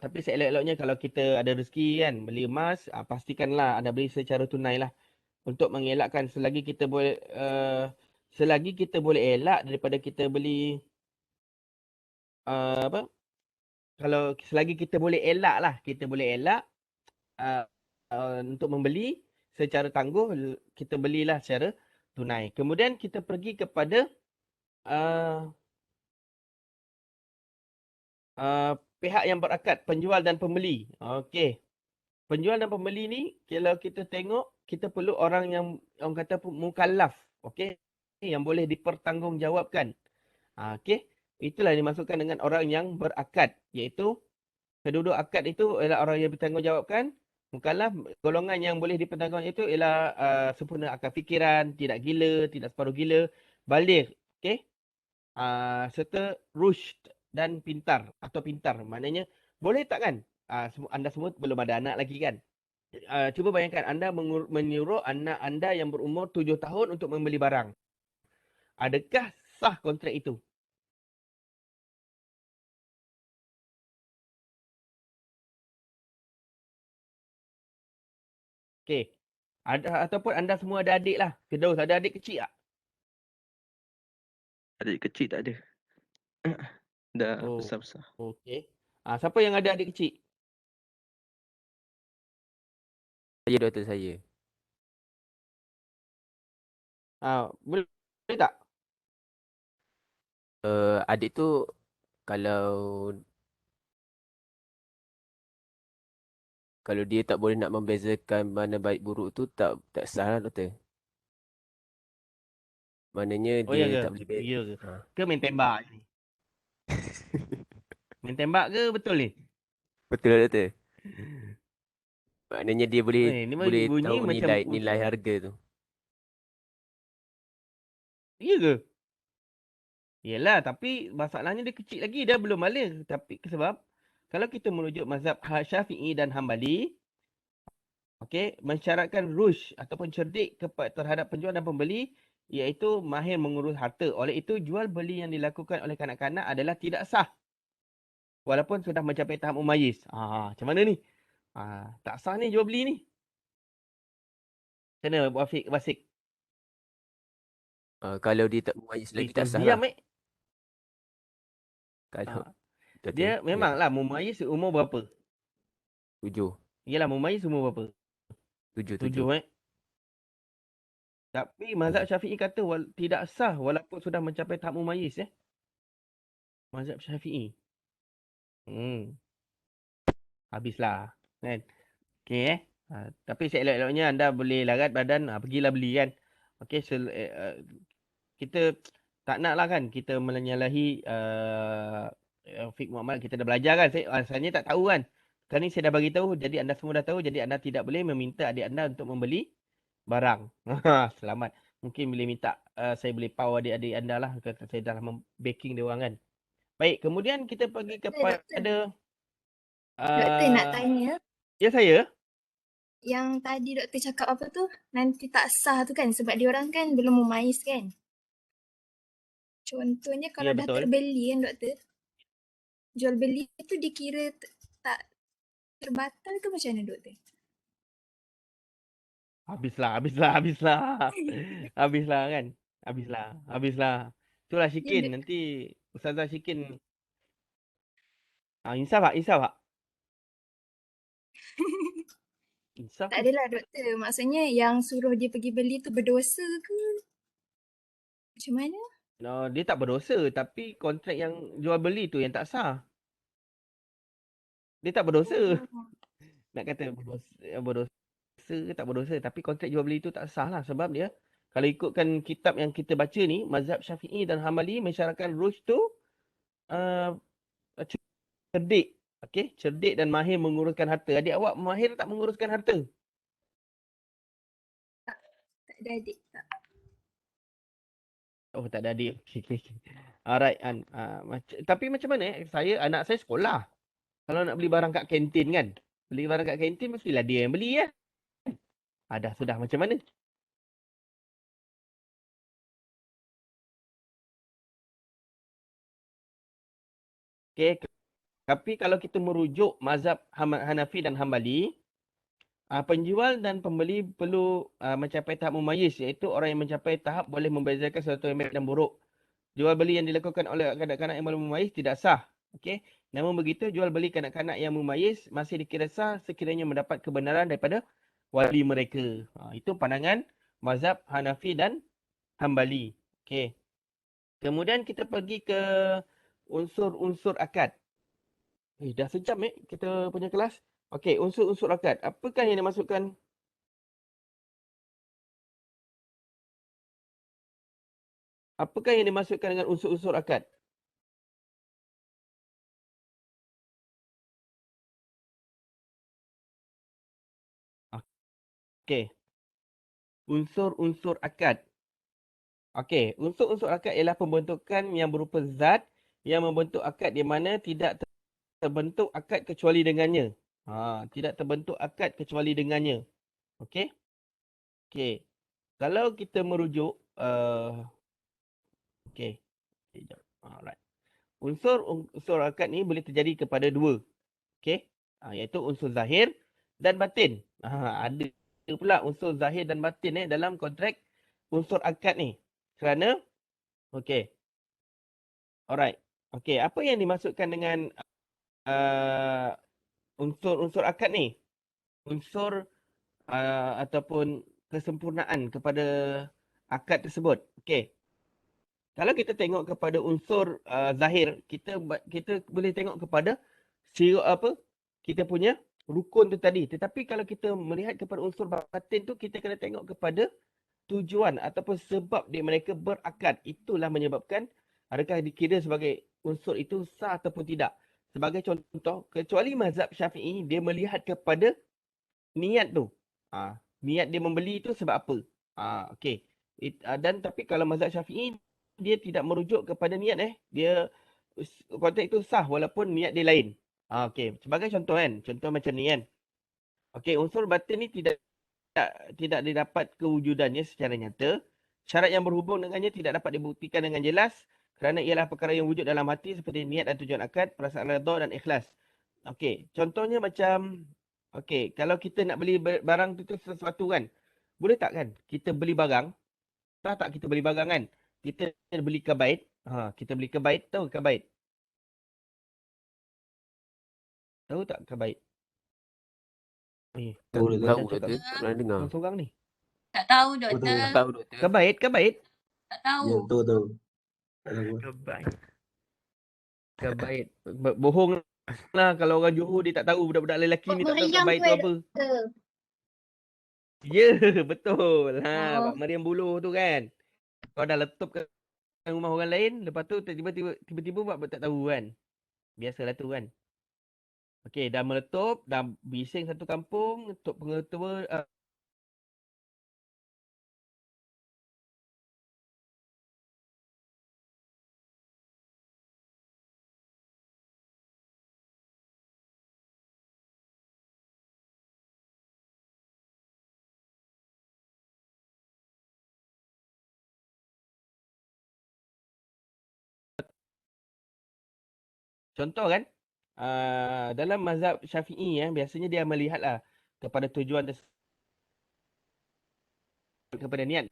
tapi seelok-eloknya kalau kita ada rezeki kan beli emas, pastikanlah anda beli secara tunai lah. Untuk mengelakkan selagi kita boleh elak daripada kita beli kalau selagi kita boleh elak lah, kita boleh elak untuk membeli secara tangguh, kita belilah secara tunai. Kemudian kita pergi kepada pihak yang berakad, penjual dan pembeli. Okey. Penjual dan pembeli ni, kalau kita tengok, kita perlu orang yang orang kata mukallaf. Okey. Yang boleh dipertanggungjawabkan. Okey. Itulah yang dimaksudkan dengan orang yang berakad. Iaitu, keduduk akad itu ialah orang yang bertanggungjawabkan. Mukallaf, golongan yang boleh dipertanggungjawabkan itu ialah sempurna akal fikiran, tidak gila, tidak separuh gila, baligh. Okey. Serta rushd dan pintar atau pintar. Maknanya boleh tak kan? Anda semua belum ada anak lagi kan? Cuba bayangkan anda menyuruh anak anda yang berumur 7 tahun untuk membeli barang. Adakah sah kontrak itu? Okey. Ataupun anda semua ada adik lah. Firdaus, ada adik kecil tak? Adik kecil tak ada. Dah Oh. besar-besar. Okey. Siapa yang ada adik kecil? Saya doktor saya. Boleh tak? Adik tu kalau dia tak boleh nak membezakan mana baik buruk tu tak sah lah doktor. Maknanya Oh ya dia ke? tak boleh Ya ke? Ha. Ke main tembak ni? Main tembak ke betul ni? Betul lah doktor. Maknanya dia boleh Ni bunyi tahu macam nilai harga tu. Ya ke? Yelah, tapi masalahnya dia kecil lagi. Dia belum balik. Tapi sebab kalau kita merujuk mazhab Syafi'i dan Hambali, okey, mensyaratkan rushd ataupun cerdik terhadap penjual dan pembeli, iaitu mahir mengurus harta. Oleh itu, jual beli yang dilakukan oleh kanak-kanak adalah tidak sah. Walaupun sudah mencapai tahap mumayyiz. Macam mana ni? Tak sah ni jual beli ni. Macam mana Wafiq Wasik? Kalau dia tak mumayyiz lagi tak sah Diam lah. Kalau betul. Dia memanglah mumayyiz umur berapa? 7. Yalah mumayyiz umur berapa? 7. 7 Tapi mazhab Syafi'i kata tidak sah walaupun sudah mencapai tahap mumayyiz Mazhab Syafi'i. Habislah kan. Okey tapi seelok-eloknya anda boleh larat badan, pergilah beli kan. Okey kita tak nak lah kan kita menyalahi Fiqh Muhammad, kita dah belajar kan. Asalnya tak tahu kan. Sekarang ni saya dah bagi tahu, jadi anda semua dah tahu, jadi anda tidak boleh meminta adik anda untuk membeli barang. Selamat. Mungkin boleh minta saya boleh power adik-adik anda lah, kata saya dah backing dia orang kan. Baik, kemudian kita pergi kepada Doktor nak tanya, ya saya. yang tadi doktor cakap apa tu? Nanti tak sah tu kan sebab diorang kan belum memayis kan? Contohnya kalau dah betul. terbeli kan doktor, jual beli tu dikira tak terbatal ke macam mana doktor? Habislah kan. Habislah. Itulah Syikin. Nanti Ustazah Syikin. Insaf tak? Insaf. Tak adalah doktor. Maksudnya yang suruh dia pergi beli tu berdosa ke? Macam mana? No, dia tak berdosa. Tapi kontrak yang jual beli tu yang tak sah. Dia tak berdosa. Nak kata berdosa ke tak berdosa. Tapi kontrak jual beli tu tak sah lah. Sebab dia, kalau ikutkan kitab yang kita baca ni, mazhab Syafi'i dan Hambali mensyaratkan rushd tu cerdik. Okey, cerdik dan mahir menguruskan harta. Adik awak mahir tak menguruskan harta? Tak ada adik tak. Oh, tak ada adik. Okay. Alright. Tapi macam mana anak saya sekolah. Kalau nak beli barang kat kantin kan. Beli barang kat kantin mestilah dia yang beli kan. Dah sudah macam mana? Okay. Tapi kalau kita merujuk mazhab Hanafi dan Hambali, penjual dan pembeli perlu mencapai tahap mumayyiz, iaitu orang yang mencapai tahap boleh membezakan sesuatu yang baik dan buruk. Jual beli yang dilakukan oleh kanak-kanak yang belum mumayyiz tidak sah. Okey. Namun begitu, jual beli kanak-kanak yang mumayyiz masih dikira sah sekiranya mendapat kebenaran daripada wali mereka. Itu pandangan mazhab Hanafi dan Hambali. Okey. Kemudian kita pergi ke unsur-unsur akad. Dah sejam kita punya kelas. Okey, unsur-unsur akad. Apakah yang dimasukkan? Apakah yang dimasukkan dengan unsur-unsur akad? Okey. Unsur-unsur akad. Okey, unsur-unsur akad ialah pembentukan yang berupa zat yang membentuk akad di mana tidak terbentuk akad kecuali dengannya. Tidak terbentuk akad kecuali dengannya. Okey? Okey. Kalau kita merujuk okey. Sekejap. Alright. Unsur akad ni boleh terjadi kepada dua. Okey? Iaitu unsur zahir dan batin. Ada pula unsur zahir dan batin dalam kontrak unsur akad ni. Kerana okey. Alright. Okey, apa yang dimaksudkan dengan unsur-unsur akad ni? Unsur ataupun kesempurnaan kepada akad tersebut. Okey. Kalau kita tengok kepada unsur zahir, kita boleh tengok kepada kita punya rukun tu tadi. Tetapi kalau kita melihat kepada unsur batin tu, kita kena tengok kepada tujuan ataupun sebab dia mereka berakad. Itulah menyebabkan adakah dikira sebagai unsur itu sah ataupun tidak. Sebagai contoh, kecuali mazhab Syafi'i, dia melihat kepada niat tu. Niat dia membeli itu sebab apa? Okey. Dan tapi kalau mazhab Syafi'i, dia tidak merujuk kepada niat Dia konteks itu sah walaupun niat dia lain. Okey, sebagai contoh kan. Contoh macam ni kan. Okey, unsur batin ni tidak didapat kewujudannya secara nyata. Syarat yang berhubung dengannya tidak dapat dibuktikan dengan jelas kerana ialah perkara yang wujud dalam hati seperti niat dan tujuan akad, perasaan redha dan ikhlas. Okey, contohnya macam okey, kalau kita nak beli barang tu sesuatu kan. Boleh tak kan? Kita beli barang. Tahu tak kita beli barang kan? Kita beli kabait. Kita beli kabait. Tahu kabait? Tahu tak kabait? Tak Boleh tahu, macam doktor. Tak pernah dengar. seorang ni. Tak tahu Betul. doktor. Tak tahu, doktor. Kabait. Tak tahu. Ya, tahu. Tak tahu. Kabait. Bohong lah kalau orang Johor dia tak tahu. Budak-budak lelaki ni tak tahu meriam kabait tu tu eh, apa. doktor. Ya, betul. Oh. Bak meriam buluh tu kan. Kau dah letup ke rumah orang lain, lepas tu tiba-tiba buat tak tahu kan. Biasalah tu kan. Okey, dah meletup, dah bising satu kampung, Tok Pengetua contoh kan, dalam mazhab Syafi'i biasanya dia melihatlah kepada tujuan tersebut, kepada niat.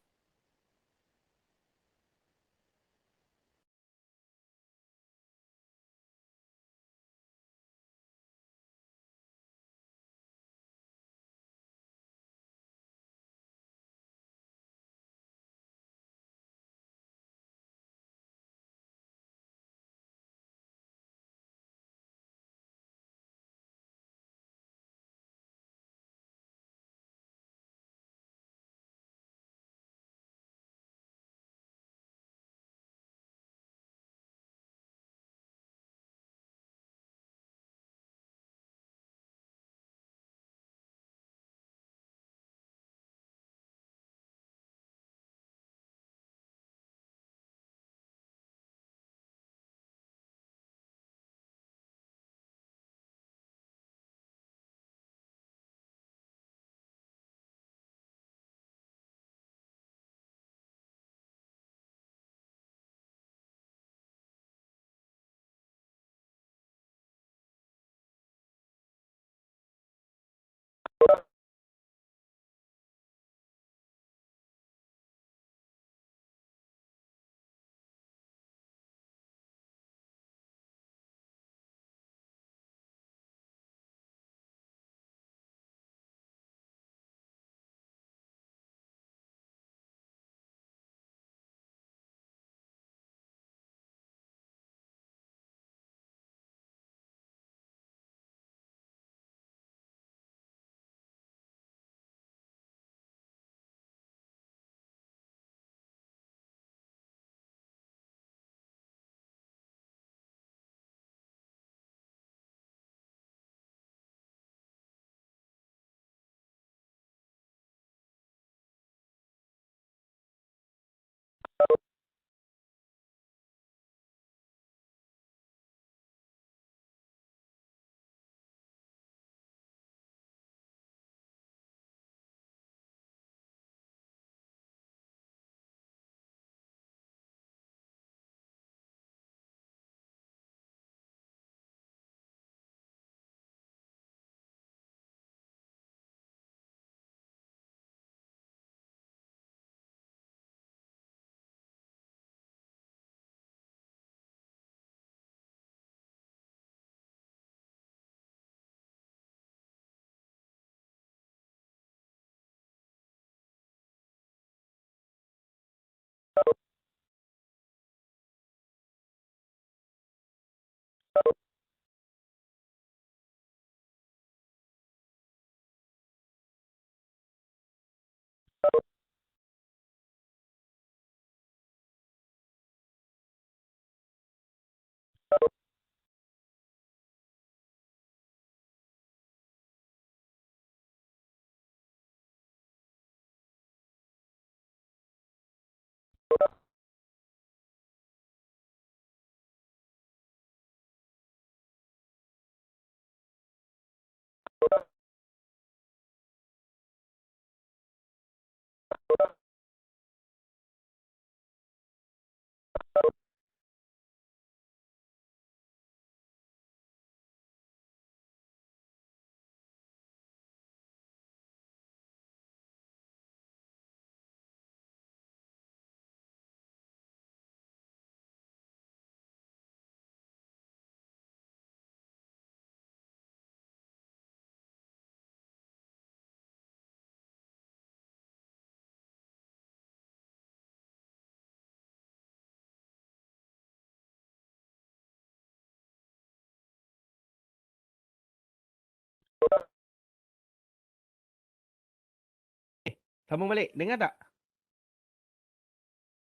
Sambung balik. Dengar tak?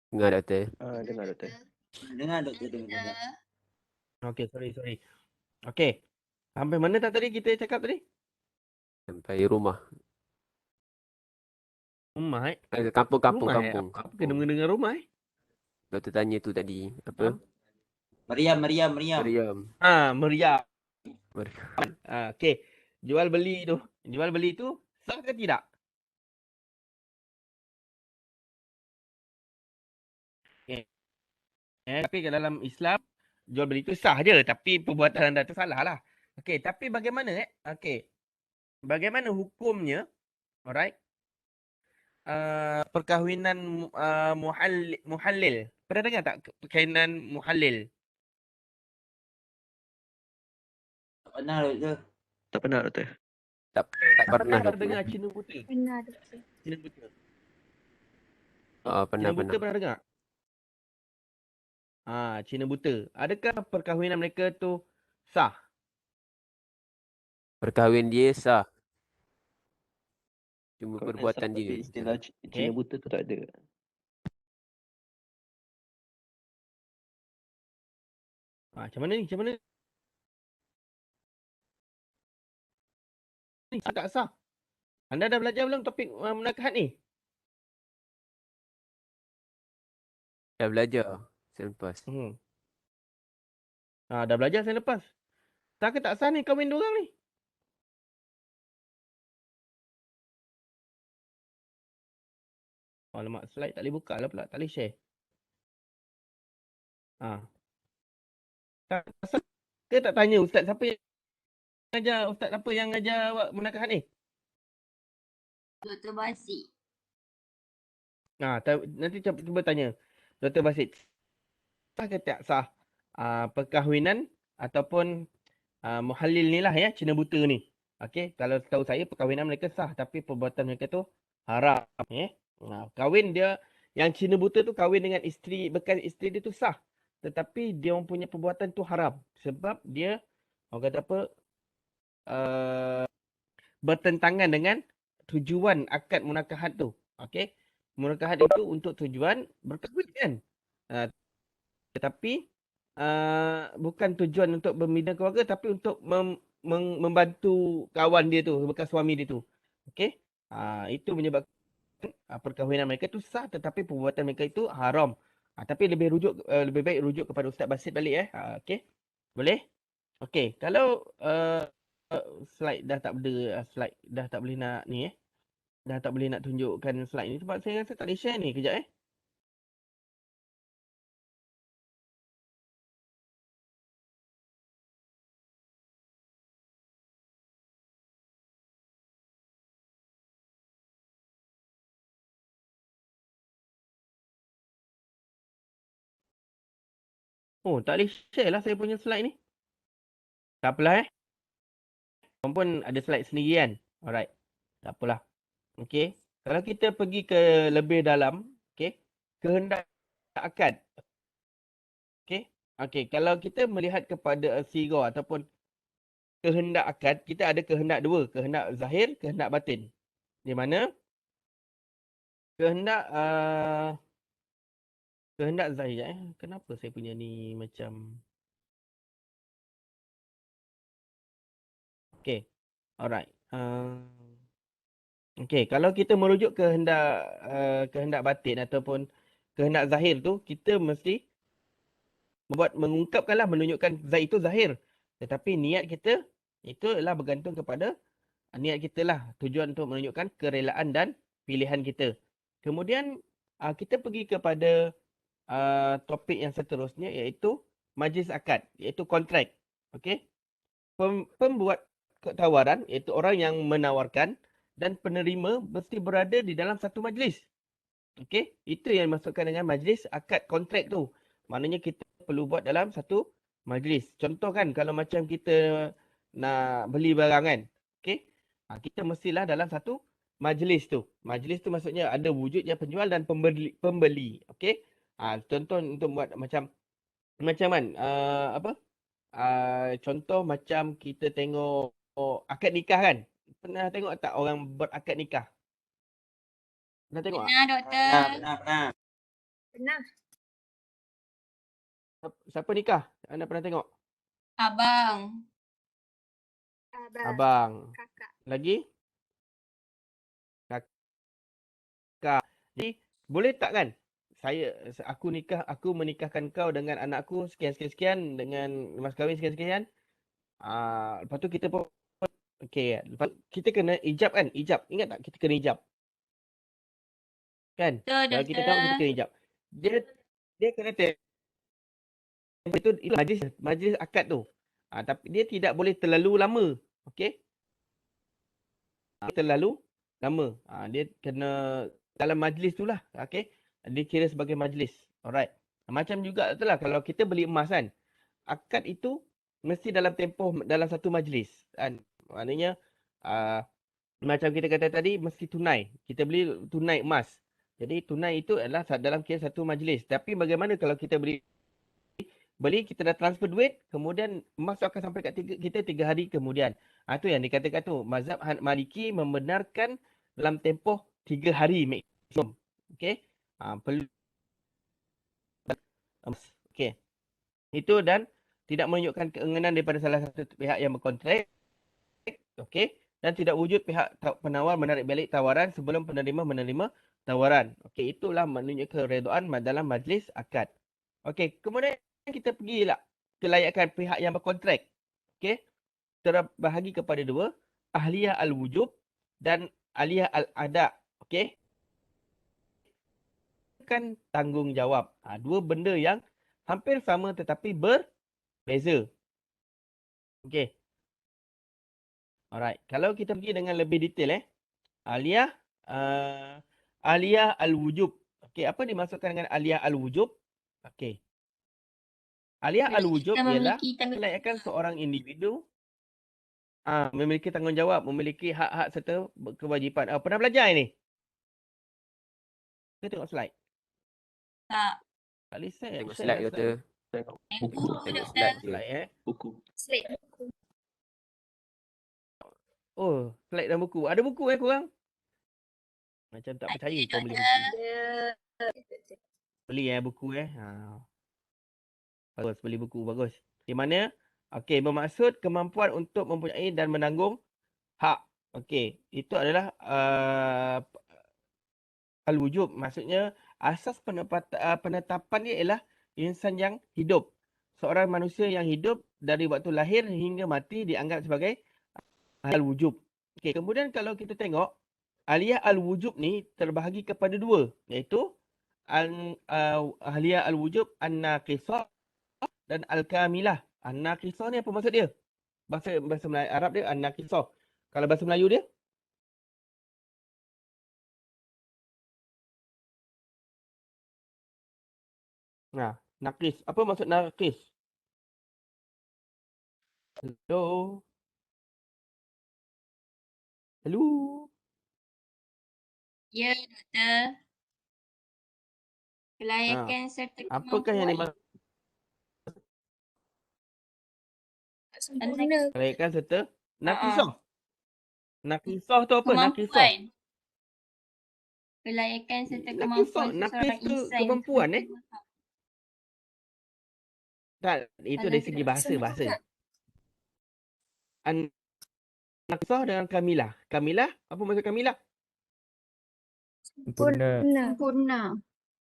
Dengar doktor. Dengar doktor. Dengar doktor, dengar. Okey, sorry. Okey. Sampai mana tak tadi kita cakap tadi? Sampai rumah. Rumah Kampung. Apa kena mendengar rumah Doktor tanya tu tadi. Apa? Meriam. Meriam. Meriam. Meriam. Okey. Jual beli tu sah ke tidak? Okay. Tapi kalau dalam Islam jual beli tu sah je, tapi perbuatan anda tu salah lah. Okey, tapi bagaimana Okey. Bagaimana hukumnya? Alright. Perkahwinan muhallil. Pernah dengar tak perkahwinan muhallil? Tak pernah doktor. Tak pernah doktor. Tak pernah Pernah doktor. dengar Cina buta? Pernah doktor. Cina buta. Pernah. Cina buta pernah dengar? Cina buta. Adakah perkahwinan mereka tu sah? Perkahwin dia sah. Cuma Kalau perbuatan sah, dia. tapi istilah Cina buta tu tak ada. Macam mana ni? Ni sah tak sah? Anda dah belajar belum topik menakahat ni? Dah belajar selepas. Dah belajar saya lepas. Sah ke tak sah ni kahwin dua orang ni? Alamak, slide tak boleh buka lah pula. Tak boleh share. Tak sah ke tak tanya ustaz siapa yang ajar, ustaz apa yang ajar awak menakahat ni? Dr. Basit. Nanti cuba tanya Dr. Basit. Sah ke tak sah perkahwinan ataupun muhallil ni lah ya, Cina buta ni. Okey, kalau tahu saya perkahwinan mereka sah tapi perbuatan mereka tu haram kahwin dia yang Cina buta tu kahwin dengan isteri, bekas isteri dia tu sah. Tetapi dia orang punya perbuatan tu haram sebab dia orang kata apa bertentangan dengan tujuan akad munakahat tu. Okey. Munakahat itu untuk tujuan berkahwin kan. Tetapi bukan tujuan untuk membina keluarga tapi untuk membantu kawan dia tu, bekas suami dia tu. Okey. Itu menyebabkan perkahwinan mereka tu sah tetapi perbuatan mereka itu haram. Tapi lebih baik rujuk kepada Ustaz Basit balik Okey. Boleh? Okey, kalau slide dah tak ada, slide dah tak boleh nak ni dah tak boleh nak tunjukkan slide ni sebab saya rasa tak boleh share ni. Kejap Oh, tak boleh share lah saya punya slide ni. Tak apalah Walaupun ada slide sendiri kan. Alright. Tak apalah. Okey. Kalau kita pergi ke lebih dalam, okey. Kehendak akad. Okey, kalau kita melihat kepada sigah ataupun kehendak akad, kita ada kehendak dua, kehendak zahir, kehendak batin. Di mana kehendak zahir Kenapa saya punya ni macam okey. Alright. Okey, kalau kita merujuk kehendak batin ataupun kehendak zahir tu, kita mesti mengungkapkanlah, menunjukkan itu zahir. Tetapi niat kita itu adalah bergantung kepada niat kita lah. Tujuan untuk menunjukkan kerelaan dan pilihan kita. Kemudian kita pergi kepada topik yang seterusnya iaitu majlis akad, iaitu kontrak. Okey. Pembuat tawaran iaitu orang yang menawarkan dan penerima mesti berada di dalam satu majlis. Okey, itu yang dimaksudkan dengan majlis akad kontrak tu. Maknanya kita perlu buat dalam satu majlis. Contoh kan kalau macam kita nak beli barang kan. Okey. Kita mestilah dalam satu majlis tu. Majlis tu maksudnya ada wujudnya penjual dan pembeli. Okey. Contoh untuk buat macam kan contoh macam kita tengok akad nikah kan. Pernah tengok tak orang berakad nikah? Pernah tengok tak? Pernah doktor. Pernah. Pernah. Siapa nikah? Anda pernah tengok? Abang. Abang. Kakak. Lagi? Kakak. Jadi, boleh tak kan? Aku menikahkan kau dengan anakku sekian-sekian dengan mas kahwin sekian-sekian. Lepas tu kita pun okey. Lepas kita kena ijab kan? Ijab. Ingat tak kita kena ijab? Kan? Betul Kalau kita tengok kita doktor. kena ijab. Dia kena itu majlis akad tu. Tapi dia tidak boleh terlalu lama. Okey? Terlalu lama. Dia kena dalam majlis tu lah. Okey? Dia kira sebagai majlis. Alright. Macam juga tu lah kalau kita beli emas kan. Akad itu mesti dalam satu majlis. Kan? Maknanya macam kita kata tadi mesti tunai. Kita beli tunai emas. Jadi tunai itu adalah dalam kira satu majlis. Tapi bagaimana kalau kita beli kita dah transfer duit, kemudian emas tu akan sampai kat kita 3 hari kemudian. Itu yang dikatakan tu. Mazhab Maliki membenarkan dalam tempoh 3 hari maksimum. Okey. Perlu. Okey. Itu dan tidak menunjukkan keenganan daripada salah satu pihak yang berkontrak. Okey. Dan tidak wujud pihak penawar menarik balik tawaran sebelum penerima menerima tawaran. Okey. Itulah menunjukkan keredoan dalam majlis akad. Okey. Kemudian kita pergilah kelayakan pihak yang berkontrak. Okey. Terbahagi kepada dua. Ahliyah al-wujub dan ahliyah al-ada. Okey. Kan tanggungjawab. Dua benda yang hampir sama tetapi berbeza. Okey. Alright. Kalau kita pergi dengan lebih detail Ahliyah al-wujub. Okey, apa dimaksudkan dengan ahliyah al-wujub? Okey. Ahliyah al-wujub ialah kelayakan seorang individu memiliki tanggungjawab, memiliki hak-hak serta kewajipan. Pernah belajar ini? Kita tengok slide. Tak. Tak boleh share. Tengok slide kata. Tengok Buku buku. Tengok doktor. slide je. Slide Buku. Slide buku. Oh, slide dan buku. Ada buku korang? Macam tak percaya kau beli buku. Ada. Beli buku Bagus, beli buku. Bagus. Di mana? Okey, bermaksud kemampuan untuk mempunyai dan menanggung hak. Okey, itu adalah al-wujub. Maksudnya, asas penetapan dia ialah insan yang hidup. Seorang manusia yang hidup dari waktu lahir hingga mati dianggap sebagai al-wujub. Okey, kemudian kalau kita tengok, ahliyah al-wujub ni terbahagi kepada dua. Iaitu, ahliyah al-wujub an-naqisah dan al-kamilah. An-naqisah ni apa maksud dia? Bahasa Melayu Arab dia an-naqisah. Kalau bahasa Melayu dia? Naqis. Apa maksud naqis? Hello? Hello? Ya doktor. Kelayakan serta Apakah yang kemampuan. dimaksud Sempurna. kelayakan serta naqisah? Naqisah tu apa? Naqisah. Kemampuan. Kelayakan serta kemampuan seseorang Naqis tu insan. kemampuan Tak, itu Kalau dari segi bahasa. Naqisah dengan kamilah. Kamilah, apa maksud kamilah? Sempurna.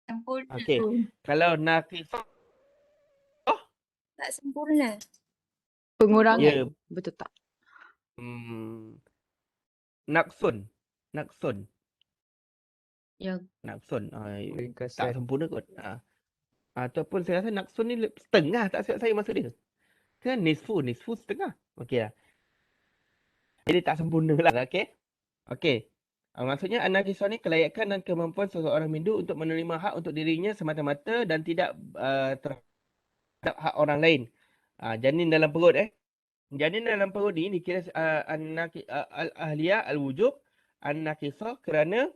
Sempurna. Okey. Kalau naqisah Tak sempurna. Pengurangan. ya Betul tak? naqsun. Ya. Naqsun. Tak Ringkasan. sempurna kot. Ataupun saya rasa naqsun ni setengah tak silap saya maksud dia. Kan nisfu setengah. Okey lah. Jadi tak sempurna lah. Okey. Maksudnya an-naqisah ni kelayakan dan kemampuan seseorang hindu untuk menerima hak untuk dirinya semata-mata dan tidak terhadap hak orang lain. Janin dalam perut Janin dalam perut ni dikira al-ahliyah al-wujub an-naqisah kerana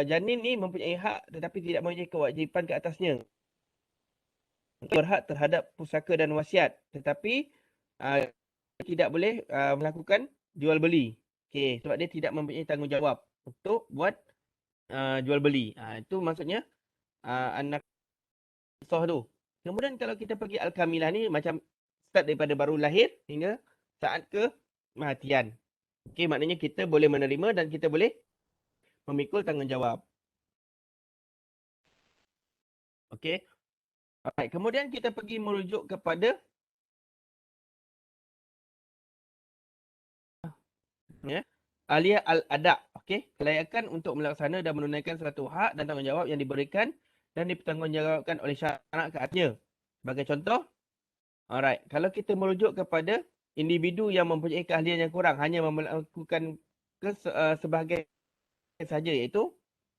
janin ni mempunyai hak tetapi tidak mempunyai kewajipan ke atasnya. Berhak terhadap pusaka dan wasiat tetapi tidak boleh melakukan jual beli. Okey, sebab dia tidak mempunyai tanggungjawab untuk buat jual beli. Itu maksudnya anak kisah tu. Kemudian kalau kita pergi Al-Kamilah ni macam start daripada baru lahir hingga saat kematian. Okey, maknanya kita boleh menerima dan kita boleh memikul tanggungjawab. Okey. Alright, kemudian kita pergi merujuk kepada Aliyah al-ada, okey, kelayakan untuk melaksana dan menunaikan suatu hak dan tanggungjawab yang diberikan dan dipertanggungjawabkan oleh syarak ke atasnya. Sebagai contoh, alright, kalau kita merujuk kepada individu yang mempunyai keahlian yang kurang, hanya melakukan sebahagian saja, iaitu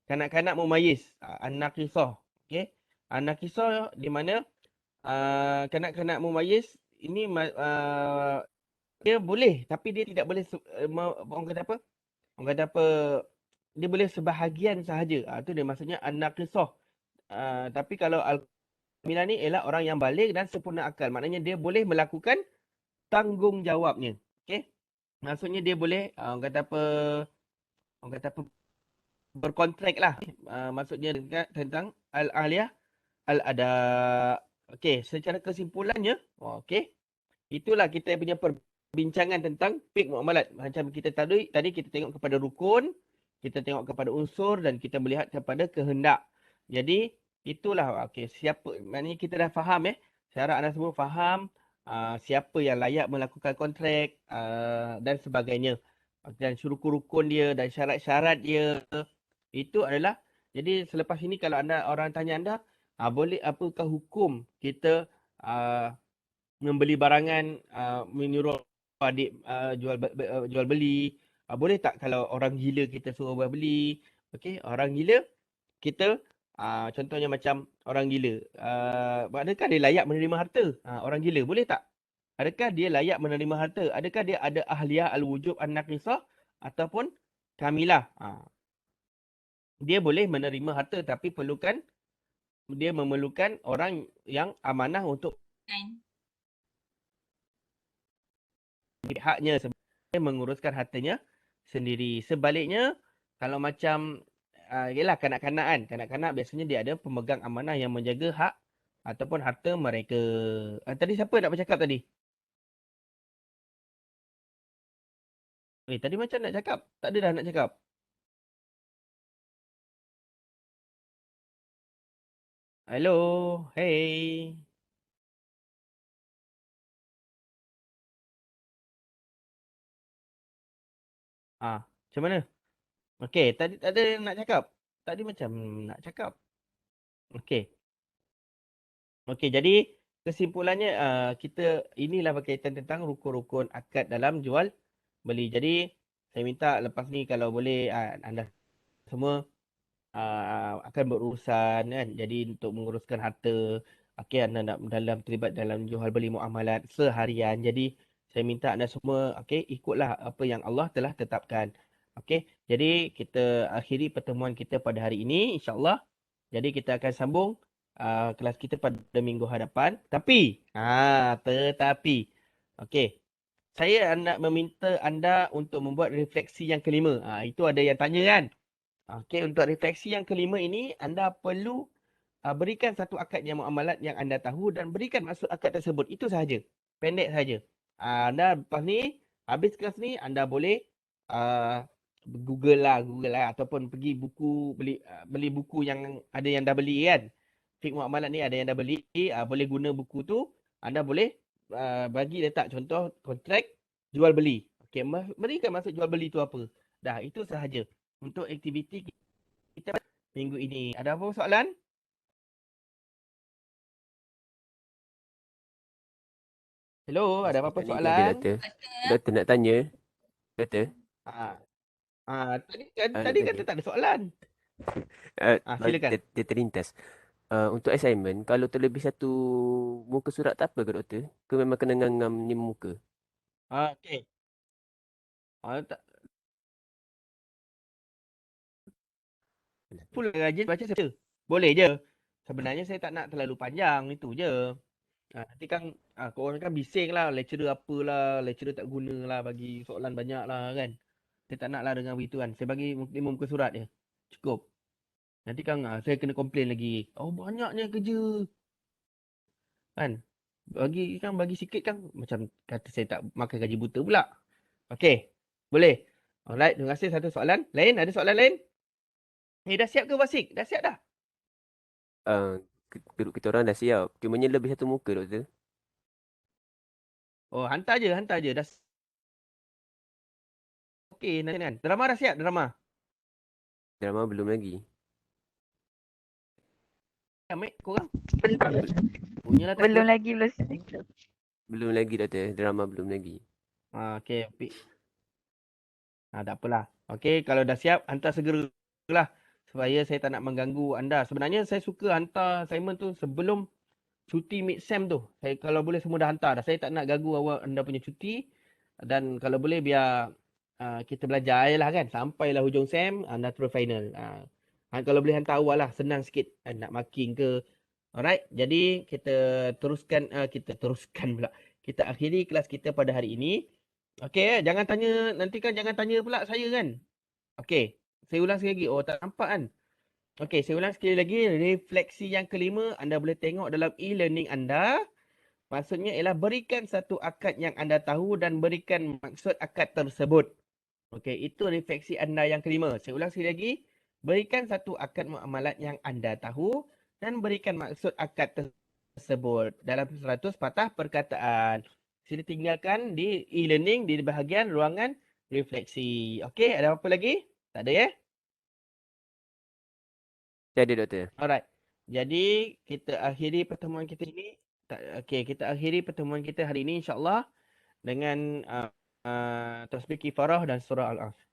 kanak-kanak mumayyiz, anak kisah, okey. Anak kisah di mana kanak-kanak mumayyiz ini dia boleh tapi dia tidak boleh orang kata apa? Orang kata apa? Dia boleh sebahagian sahaja. Itu dia maksudnya anak kisah. Tapi kalau Al-Kamilah ni ialah orang yang baligh dan sempurna akal. Maknanya dia boleh melakukan tanggungjawabnya. Okey? Maksudnya dia boleh orang kata apa? Berkontrak lah. Maksudnya tentang Al-Aliyah Al-Ada. Okey, secara kesimpulannya, okey. Itulah kita punya perbincangan tentang fiqh muamalat. Macam kita tadi kita tengok kepada rukun, kita tengok kepada unsur dan kita melihat kepada kehendak. Jadi itulah okey, siapa, maknanya kita dah faham Saya harap anda semua faham siapa yang layak melakukan kontrak dan sebagainya. Dan rukun-rukun dia dan syarat-syarat dia. Itu adalah, jadi selepas ini kalau orang tanya anda, boleh apakah hukum kita membeli barangan, menyuruh adik jual beli, boleh tak kalau orang gila kita suruh beli? Okey, orang gila kita contohnya macam orang gila, adakah dia layak menerima harta? Orang gila boleh tak? Adakah dia layak menerima harta? Adakah dia ada ahliyah al-wujub an-naqisah ataupun kamilah? Dia boleh menerima harta tapi dia memerlukan orang yang amanah untuk haknya sebagai menguruskan hartanya sendiri. Sebaliknya, kalau macam yalah kanak-kanak biasanya dia ada pemegang amanah yang menjaga hak ataupun harta mereka. Tadi siapa nak bercakap tadi? Tadi macam nak cakap. Tak ada dah nak cakap. Hello. Hey. Macam mana? Okey, tadi tak ada nak cakap. Tadi macam nak cakap. Okey. Okey, jadi kesimpulannya kita inilah berkaitan tentang rukun-rukun akad dalam jual beli. Jadi saya minta lepas ni kalau boleh anda semua akan berurusan kan. Jadi untuk menguruskan harta, okey, anda nak terlibat dalam jual beli muamalat seharian. Jadi saya minta anda semua ikutlah apa yang Allah telah tetapkan. Okey, jadi kita akhiri pertemuan kita pada hari ini insya-Allah. Jadi kita akan sambung kelas kita pada minggu hadapan. Tetapi okey, saya nak meminta anda untuk membuat refleksi yang kelima. Itu ada yang tanya kan? Okey, untuk refleksi yang kelima ini, anda perlu berikan satu akad yang muamalat yang anda tahu dan berikan maksud akad tersebut. Itu sahaja. Pendek sahaja. Anda lepas ni, habis kelas ni, anda boleh Google lah ataupun pergi buku, beli buku yang ada yang dah beli kan. Fiqh muamalat ni ada yang dah beli, boleh guna buku tu. Anda boleh bagi letak contoh kontrak jual beli. Okey, berikan maksud jual beli tu apa. Dah, itu sahaja untuk aktiviti kita minggu ini. Ada apa soalan? Hello, ada apa-apa soalan? Doktor nak tanya. Doktor. Tadi kata tak ada soalan. Silakan. Dia terlintas. Untuk assignment, kalau terlebih satu muka surat tak apa ke doktor? Ke memang kena ngam 5 muka? Okey. Full rajin baca saja. Boleh je. Sebenarnya saya tak nak terlalu panjang, itu je. Nanti kan korang kan bising lah, lecturer apalah, lecturer tak guna lah, bagi soalan banyak lah kan. Saya tak naklah dengan begituan. Saya bagi 5 muka surat je. Cukup. Nanti kan saya kena komplain lagi. Oh, banyaknya kerja. Kan? Bagi sikit kan macam kata saya tak makan gaji buta pula. Okey. Boleh. Alright, terima kasih. Satu soalan. Lain? Ada soalan lain? Dah siap ke Wasik? Dah siap dah? Grup kita orang dah siap. Cumanya lebih satu muka, doktor. Oh, hantar je. Dah. Okey, nanti kan. Drama dah siap, drama. Drama belum lagi. Mek, korang? Belum, Punyalah tak belum kuat. lagi, belum. Belum lagi, doktor. Drama belum lagi. Okey. Tak apalah. Okey, kalau dah siap, hantar segeralah. Supaya saya tak nak mengganggu anda. Sebenarnya saya suka hantar assignment tu sebelum cuti mid-sem tu. Saya kalau boleh semua dah hantar dah. Saya tak nak ganggu anda punya cuti. Dan kalau boleh biar kita belajar je lah kan. Sampailah hujung sem, anda terus final. Kalau boleh hantar awal lah. Senang sikit. Nak marking ke. Alright. Jadi kita teruskan pula. Kita akhiri kelas kita pada hari ini. Okey, jangan tanya. Nanti kan jangan tanya pula saya kan. Okey. Saya ulang sekali lagi. Oh, tak nampak kan? Okey, saya ulang sekali lagi. Refleksi yang kelima, anda boleh tengok dalam e-learning anda. Maksudnya ialah berikan satu akad yang anda tahu dan berikan maksud akad tersebut. Okey, itu refleksi anda yang kelima. Saya ulang sekali lagi. Berikan satu akad muamalat yang anda tahu dan berikan maksud akad tersebut dalam 100 patah perkataan. Sila tinggalkan di e-learning di bahagian ruangan refleksi. Okey, ada apa lagi? Tak ada ya? Saya ada, doktor. Alright. Jadi kita akhiri pertemuan kita ini. Okey, kita akhiri pertemuan kita hari ini insya-Allah dengan tasbih kifarah dan surah Al-Asr.